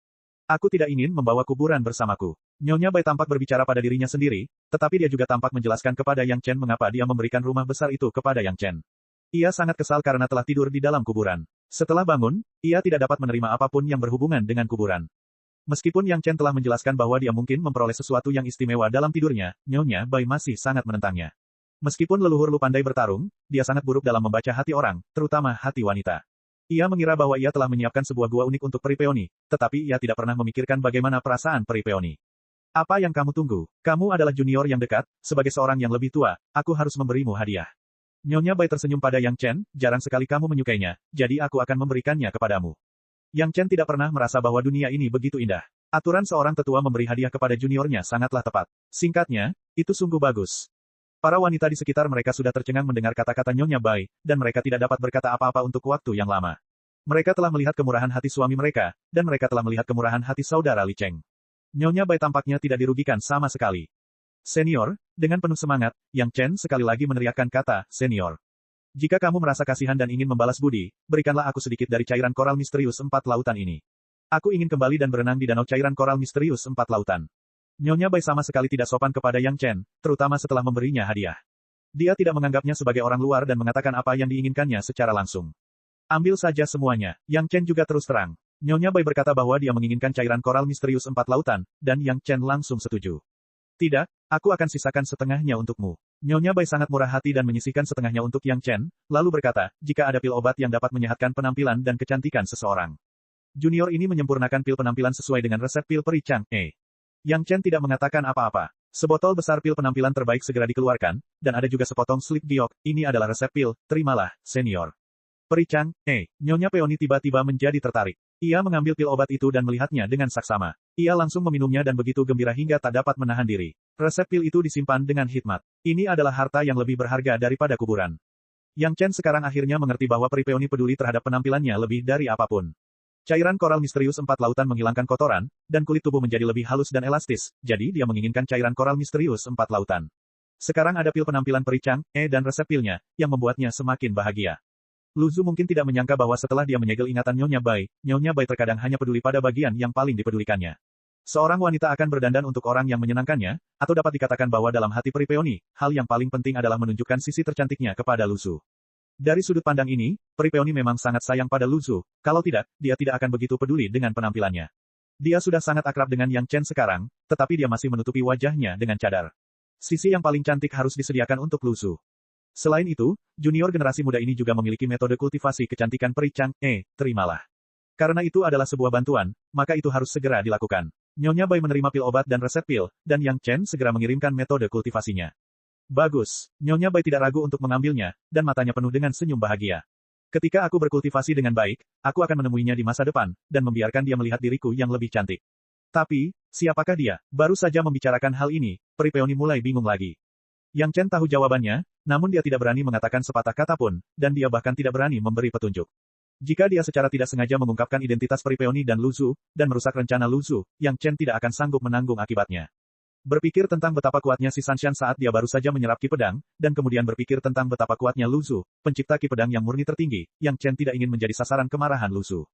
Aku tidak ingin membawa kuburan bersamaku. Nyonya Bai tampak berbicara pada dirinya sendiri, tetapi dia juga tampak menjelaskan kepada Yang Chen mengapa dia memberikan rumah besar itu kepada Yang Chen. Ia sangat kesal karena telah tidur di dalam kuburan. Setelah bangun, ia tidak dapat menerima apapun yang berhubungan dengan kuburan. Meskipun Yang Chen telah menjelaskan bahwa dia mungkin memperoleh sesuatu yang istimewa dalam tidurnya, Nyonya Bai masih sangat menentangnya. Meskipun leluhur Lu pandai bertarung, dia sangat buruk dalam membaca hati orang, terutama hati wanita. Ia mengira bahwa ia telah menyiapkan sebuah gua unik untuk peri peoni, tetapi ia tidak pernah memikirkan bagaimana perasaan peri peoni. Apa yang kamu tunggu? Kamu adalah junior yang dekat, sebagai seorang yang lebih tua, aku harus memberimu hadiah. Nyonya Bai tersenyum pada Yang Chen, jarang sekali kamu menyukainya, jadi aku akan memberikannya kepadamu. Yang Chen tidak pernah merasa bahwa dunia ini begitu indah. Aturan seorang tetua memberi hadiah kepada juniornya sangatlah tepat. Singkatnya, itu sungguh bagus. Para wanita di sekitar mereka sudah tercengang mendengar kata-kata Nyonya Bai, dan mereka tidak dapat berkata apa-apa untuk waktu yang lama. Mereka telah melihat kemurahan hati suami mereka, dan mereka telah melihat kemurahan hati saudara Li Cheng. Nyonya Bai tampaknya tidak dirugikan sama sekali. Senior, dengan penuh semangat, Yang Chen sekali lagi meneriakkan kata, senior. Jika kamu merasa kasihan dan ingin membalas budi, berikanlah aku sedikit dari cairan koral misterius 4 lautan ini. Aku ingin kembali dan berenang di danau cairan koral misterius 4 lautan. Nyonya Bai sama sekali tidak sopan kepada Yang Chen, terutama setelah memberinya hadiah. Dia tidak menganggapnya sebagai orang luar dan mengatakan apa yang diinginkannya secara langsung. Ambil saja semuanya. Yang Chen juga terus terang. Nyonya Bai berkata bahwa dia menginginkan cairan koral misterius 4 lautan, dan Yang Chen langsung setuju. Tidak, aku akan sisakan setengahnya untukmu. Nyonya Bai sangat murah hati dan menyisihkan setengahnya untuk Yang Chen, lalu berkata, jika ada pil obat yang dapat menyehatkan penampilan dan kecantikan seseorang. Junior ini menyempurnakan pil penampilan sesuai dengan resep pil peri Chang E. Yang Chen tidak mengatakan apa-apa. Sebotol besar pil penampilan terbaik segera dikeluarkan, dan ada juga sepotong slip giok, ini adalah resep pil, terimalah, senior. Peri Chang E. Nyonya Peony tiba-tiba menjadi tertarik. Ia mengambil pil obat itu dan melihatnya dengan saksama. Ia langsung meminumnya dan begitu gembira hingga tak dapat menahan diri. Resep pil itu disimpan dengan hikmat. Ini adalah harta yang lebih berharga daripada kuburan. Yang Chen sekarang akhirnya mengerti bahwa Peri Peony peduli terhadap penampilannya lebih dari apapun. Cairan koral misterius 4 lautan menghilangkan kotoran, dan kulit tubuh menjadi lebih halus dan elastis, jadi dia menginginkan cairan koral misterius 4 lautan. Sekarang ada pil penampilan Peri Chang E dan resep pilnya, yang membuatnya semakin bahagia. Lu Zhu mungkin tidak menyangka bahwa setelah dia menyegel ingatan Nyonya Bai terkadang hanya peduli pada bagian yang paling dipedulikannya. Seorang wanita akan berdandan untuk orang yang menyenangkannya, atau dapat dikatakan bahwa dalam hati peri peoni, hal yang paling penting adalah menunjukkan sisi tercantiknya kepada Lu Su. Dari sudut pandang ini, peri peoni memang sangat sayang pada Lu Su, kalau tidak, dia tidak akan begitu peduli dengan penampilannya. Dia sudah sangat akrab dengan Yang Chen sekarang, tetapi dia masih menutupi wajahnya dengan cadar. Sisi yang paling cantik harus disediakan untuk Lu Su. Selain itu, junior generasi muda ini juga memiliki metode kultivasi kecantikan peri Chang'e, terimalah. Karena itu adalah sebuah bantuan, maka itu harus segera dilakukan. Nyonya Bai menerima pil obat dan resep pil, dan Yang Chen segera mengirimkan metode kultivasinya. Bagus, Nyonya Bai tidak ragu untuk mengambilnya, dan matanya penuh dengan senyum bahagia. Ketika aku berkultivasi dengan baik, aku akan menemuinya di masa depan, dan membiarkan dia melihat diriku yang lebih cantik. Tapi, siapakah dia? Baru saja membicarakan hal ini, peri peoni mulai bingung lagi. Yang Chen tahu jawabannya, namun dia tidak berani mengatakan sepatah kata pun, dan dia bahkan tidak berani memberi petunjuk. Jika dia secara tidak sengaja mengungkapkan identitas peri peoni dan Lu Su, dan merusak rencana Lu Su, Yang Chen tidak akan sanggup menanggung akibatnya. Berpikir tentang betapa kuatnya si Sanshan saat dia baru saja menyerap ki pedang, dan kemudian berpikir tentang betapa kuatnya Lu Su, pencipta ki pedang yang murni tertinggi, Yang Chen tidak ingin menjadi sasaran kemarahan Lu Su.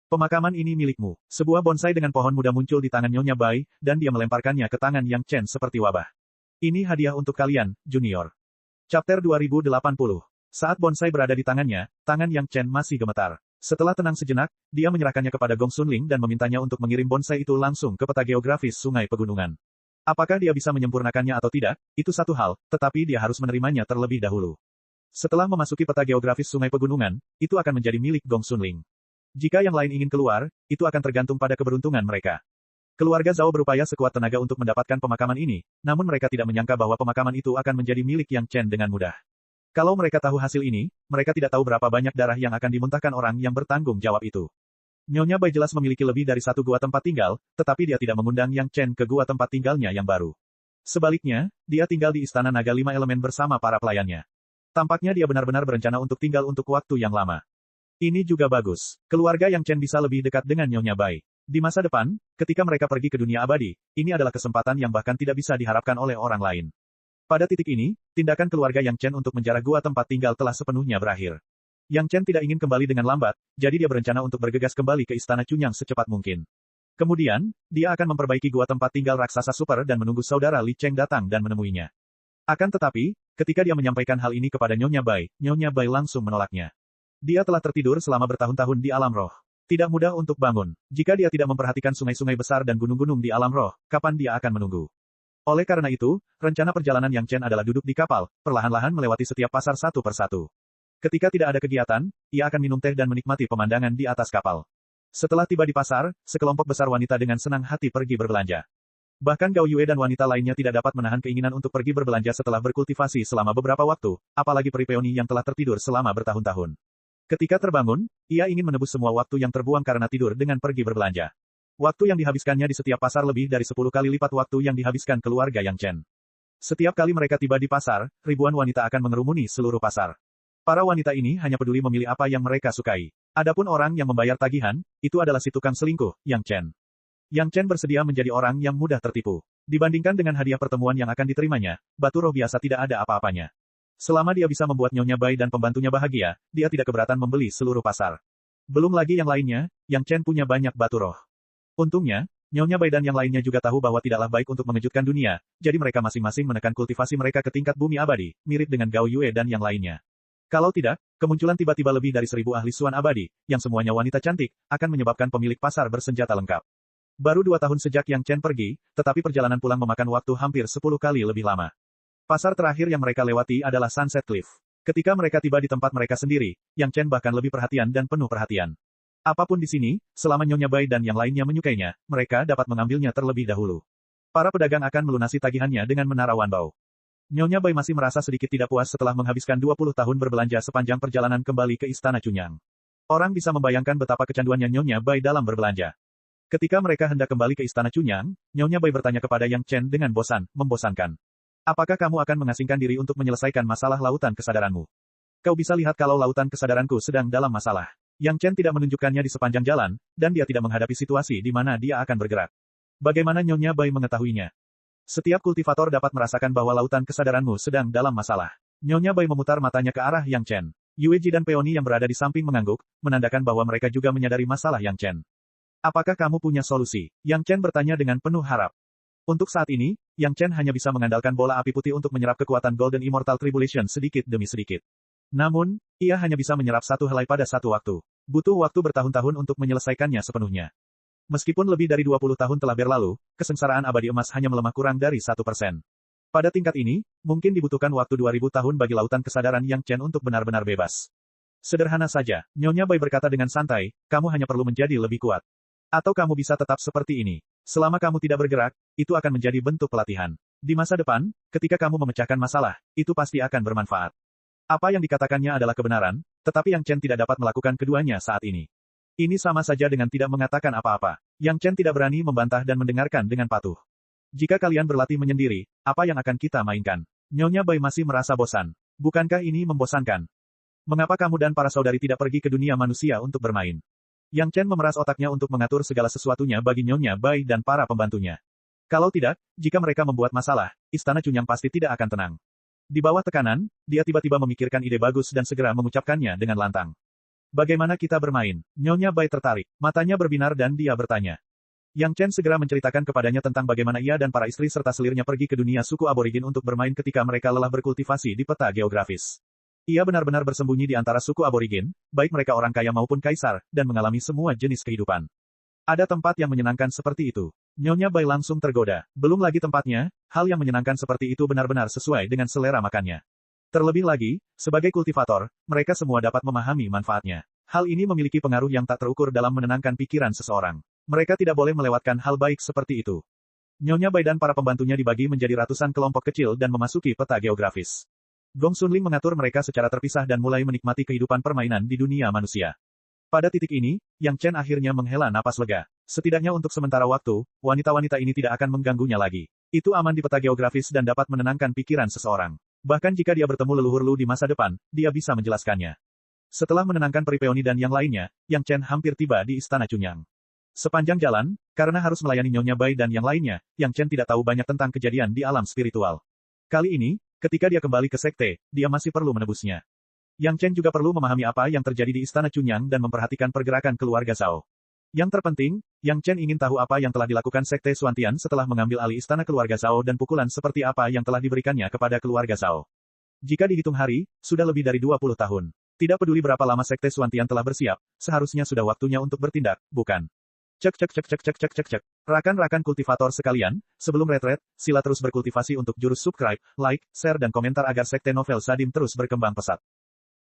Pemakaman ini milikmu. Sebuah bonsai dengan pohon muda muncul di tangan Nyonya Bai, dan dia melemparkannya ke tangan Yang Chen seperti wabah. Ini hadiah untuk kalian, junior. Chapter 2080. Saat bonsai berada di tangannya, tangan Yang Chen masih gemetar. Setelah tenang sejenak, dia menyerahkannya kepada Gong Sunling dan memintanya untuk mengirim bonsai itu langsung ke peta geografis sungai pegunungan. Apakah dia bisa menyempurnakannya atau tidak, itu satu hal, tetapi dia harus menerimanya terlebih dahulu. Setelah memasuki peta geografis sungai pegunungan, itu akan menjadi milik Gong Sunling. Jika yang lain ingin keluar, itu akan tergantung pada keberuntungan mereka. Keluarga Zhao berupaya sekuat tenaga untuk mendapatkan pemakaman ini, namun mereka tidak menyangka bahwa pemakaman itu akan menjadi milik Yang Chen dengan mudah. Kalau mereka tahu hasil ini, mereka tidak tahu berapa banyak darah yang akan dimuntahkan orang yang bertanggung jawab itu. Nyonya Bai jelas memiliki lebih dari satu gua tempat tinggal, tetapi dia tidak mengundang Yang Chen ke gua tempat tinggalnya yang baru. Sebaliknya, dia tinggal di Istana Naga 5 Elemen bersama para pelayannya. Tampaknya dia benar-benar berencana untuk tinggal untuk waktu yang lama. Ini juga bagus. Keluarga Yang Chen bisa lebih dekat dengan Nyonya Bai. Di masa depan, ketika mereka pergi ke dunia abadi, ini adalah kesempatan yang bahkan tidak bisa diharapkan oleh orang lain. Pada titik ini, tindakan keluarga Yang Chen untuk menjarah gua tempat tinggal telah sepenuhnya berakhir. Yang Chen tidak ingin kembali dengan lambat, jadi dia berencana untuk bergegas kembali ke Istana Cunyang secepat mungkin. Kemudian, dia akan memperbaiki gua tempat tinggal raksasa super dan menunggu saudara Li Cheng datang dan menemuinya. Akan tetapi, ketika dia menyampaikan hal ini kepada Nyonya Bai langsung menolaknya. Dia telah tertidur selama bertahun-tahun di alam roh. Tidak mudah untuk bangun. Jika dia tidak memperhatikan sungai-sungai besar dan gunung-gunung di alam roh, kapan dia akan menunggu? Oleh karena itu, rencana perjalanan Yang Chen adalah duduk di kapal, perlahan-lahan melewati setiap pasar satu persatu. Ketika tidak ada kegiatan, ia akan minum teh dan menikmati pemandangan di atas kapal. Setelah tiba di pasar, sekelompok besar wanita dengan senang hati pergi berbelanja. Bahkan Gao Yue dan wanita lainnya tidak dapat menahan keinginan untuk pergi berbelanja setelah berkultivasi selama beberapa waktu, apalagi peri peoni yang telah tertidur selama bertahun-tahun. Ketika terbangun, ia ingin menebus semua waktu yang terbuang karena tidur dengan pergi berbelanja. Waktu yang dihabiskannya di setiap pasar lebih dari 10 kali lipat waktu yang dihabiskan keluarga Yang Chen. Setiap kali mereka tiba di pasar, ribuan wanita akan mengerumuni seluruh pasar. Para wanita ini hanya peduli memilih apa yang mereka sukai. Adapun orang yang membayar tagihan, itu adalah si tukang selingkuh, Yang Chen. Yang Chen bersedia menjadi orang yang mudah tertipu. Dibandingkan dengan hadiah pertemuan yang akan diterimanya, batu roh biasa tidak ada apa-apanya. Selama dia bisa membuat Nyonya Bai dan pembantunya bahagia, dia tidak keberatan membeli seluruh pasar. Belum lagi yang lainnya, Yang Chen punya banyak batu roh. Untungnya, Nyonya Bai dan yang lainnya juga tahu bahwa tidaklah baik untuk mengejutkan dunia, jadi mereka masing-masing menekan kultivasi mereka ke tingkat bumi abadi, mirip dengan Gao Yue dan yang lainnya. Kalau tidak, kemunculan tiba-tiba lebih dari 1000 ahli suan abadi, yang semuanya wanita cantik, akan menyebabkan pemilik pasar bersenjata lengkap. Baru 2 tahun sejak Yang Chen pergi, tetapi perjalanan pulang memakan waktu hampir 10 kali lebih lama. Pasar terakhir yang mereka lewati adalah Sunset Cliff. Ketika mereka tiba di tempat mereka sendiri, Yang Chen bahkan lebih perhatian dan penuh perhatian. Apapun di sini, selama Nyonya Bai dan yang lainnya menyukainya, mereka dapat mengambilnya terlebih dahulu. Para pedagang akan melunasi tagihannya dengan menara Wanbao. Nyonya Bai masih merasa sedikit tidak puas setelah menghabiskan 20 tahun berbelanja sepanjang perjalanan kembali ke Istana Cunyang. Orang bisa membayangkan betapa kecanduannya Nyonya Bai dalam berbelanja. Ketika mereka hendak kembali ke Istana Cunyang, Nyonya Bai bertanya kepada Yang Chen dengan membosankan. Apakah kamu akan mengasingkan diri untuk menyelesaikan masalah lautan kesadaranmu? Kau bisa lihat kalau lautan kesadaranku sedang dalam masalah. Yang Chen tidak menunjukkannya di sepanjang jalan, dan dia tidak menghadapi situasi di mana dia akan bergerak. Bagaimana Nyonya Bai mengetahuinya? Setiap kultivator dapat merasakan bahwa lautan kesadaranmu sedang dalam masalah. Nyonya Bai memutar matanya ke arah Yang Chen. Yueji dan Peony yang berada di samping mengangguk, menandakan bahwa mereka juga menyadari masalah Yang Chen. Apakah kamu punya solusi? Yang Chen bertanya dengan penuh harap. Untuk saat ini, Yang Chen hanya bisa mengandalkan bola api putih untuk menyerap kekuatan Golden Immortal Tribulation sedikit demi sedikit. Namun, ia hanya bisa menyerap satu helai pada satu waktu. Butuh waktu bertahun-tahun untuk menyelesaikannya sepenuhnya. Meskipun lebih dari 20 tahun telah berlalu, kesengsaraan abadi emas hanya melemah kurang dari 1%. Pada tingkat ini, mungkin dibutuhkan waktu 2000 tahun bagi lautan kesadaran Yang Chen untuk benar-benar bebas. Sederhana saja, Nyonya Bai berkata dengan santai, kamu hanya perlu menjadi lebih kuat. Atau kamu bisa tetap seperti ini. Selama kamu tidak bergerak, itu akan menjadi bentuk pelatihan. Di masa depan, ketika kamu memecahkan masalah, itu pasti akan bermanfaat. Apa yang dikatakannya adalah kebenaran, tetapi Yang Chen tidak dapat melakukan keduanya saat ini. Ini sama saja dengan tidak mengatakan apa-apa. Yang Chen tidak berani membantah dan mendengarkan dengan patuh. Jika kalian berlatih menyendiri, apa yang akan kita mainkan? Nyonya Bai masih merasa bosan. Bukankah ini membosankan? Mengapa kamu dan para saudari tidak pergi ke dunia manusia untuk bermain? Yang Chen memeras otaknya untuk mengatur segala sesuatunya bagi Nyonya Bai dan para pembantunya. Kalau tidak, jika mereka membuat masalah, Istana Cunyang pasti tidak akan tenang. Di bawah tekanan, dia tiba-tiba memikirkan ide bagus dan segera mengucapkannya dengan lantang. Bagaimana kita bermain? Nyonya Bai tertarik. Matanya berbinar dan dia bertanya. Yang Chen segera menceritakan kepadanya tentang bagaimana ia dan para istri serta selirnya pergi ke dunia suku aborigin untuk bermain ketika mereka lelah berkultivasi di peta geografis. Ia benar-benar bersembunyi di antara suku aborigin, baik mereka orang kaya maupun kaisar, dan mengalami semua jenis kehidupan. Ada tempat yang menyenangkan seperti itu. Nyonya Bai langsung tergoda. Belum lagi tempatnya, hal yang menyenangkan seperti itu benar-benar sesuai dengan selera makannya. Terlebih lagi, sebagai kultivator, mereka semua dapat memahami manfaatnya. Hal ini memiliki pengaruh yang tak terukur dalam menenangkan pikiran seseorang. Mereka tidak boleh melewatkan hal baik seperti itu. Nyonya Bai dan para pembantunya dibagi menjadi ratusan kelompok kecil dan memasuki peta geografis. Gong Xunling mengatur mereka secara terpisah dan mulai menikmati kehidupan permainan di dunia manusia. Pada titik ini, Yang Chen akhirnya menghela napas lega. Setidaknya untuk sementara waktu, wanita-wanita ini tidak akan mengganggunya lagi. Itu aman di peta geografis dan dapat menenangkan pikiran seseorang. Bahkan jika dia bertemu leluhur Lu di masa depan, dia bisa menjelaskannya. Setelah menenangkan Peripeoni dan yang lainnya, Yang Chen hampir tiba di Istana Cunyang. Sepanjang jalan, karena harus melayani Nyonya Bai dan yang lainnya, Yang Chen tidak tahu banyak tentang kejadian di alam spiritual. Kali ini, ketika dia kembali ke sekte, dia masih perlu menebusnya. Yang Chen juga perlu memahami apa yang terjadi di Istana Cunyang dan memperhatikan pergerakan keluarga Zhao. Yang terpenting, Yang Chen ingin tahu apa yang telah dilakukan Sekte Xuantian setelah mengambil alih istana keluarga Zhao dan pukulan seperti apa yang telah diberikannya kepada keluarga Zhao. Jika dihitung hari, sudah lebih dari 20 tahun. Tidak peduli berapa lama Sekte Xuantian telah bersiap, seharusnya sudah waktunya untuk bertindak, bukan? Cek cek cek cek cek cek cek cek. Rakan-rakan kultivator sekalian, sebelum retret, sila terus berkultivasi untuk jurus subscribe, like, share dan komentar agar Sekte Novel Sadim terus berkembang pesat.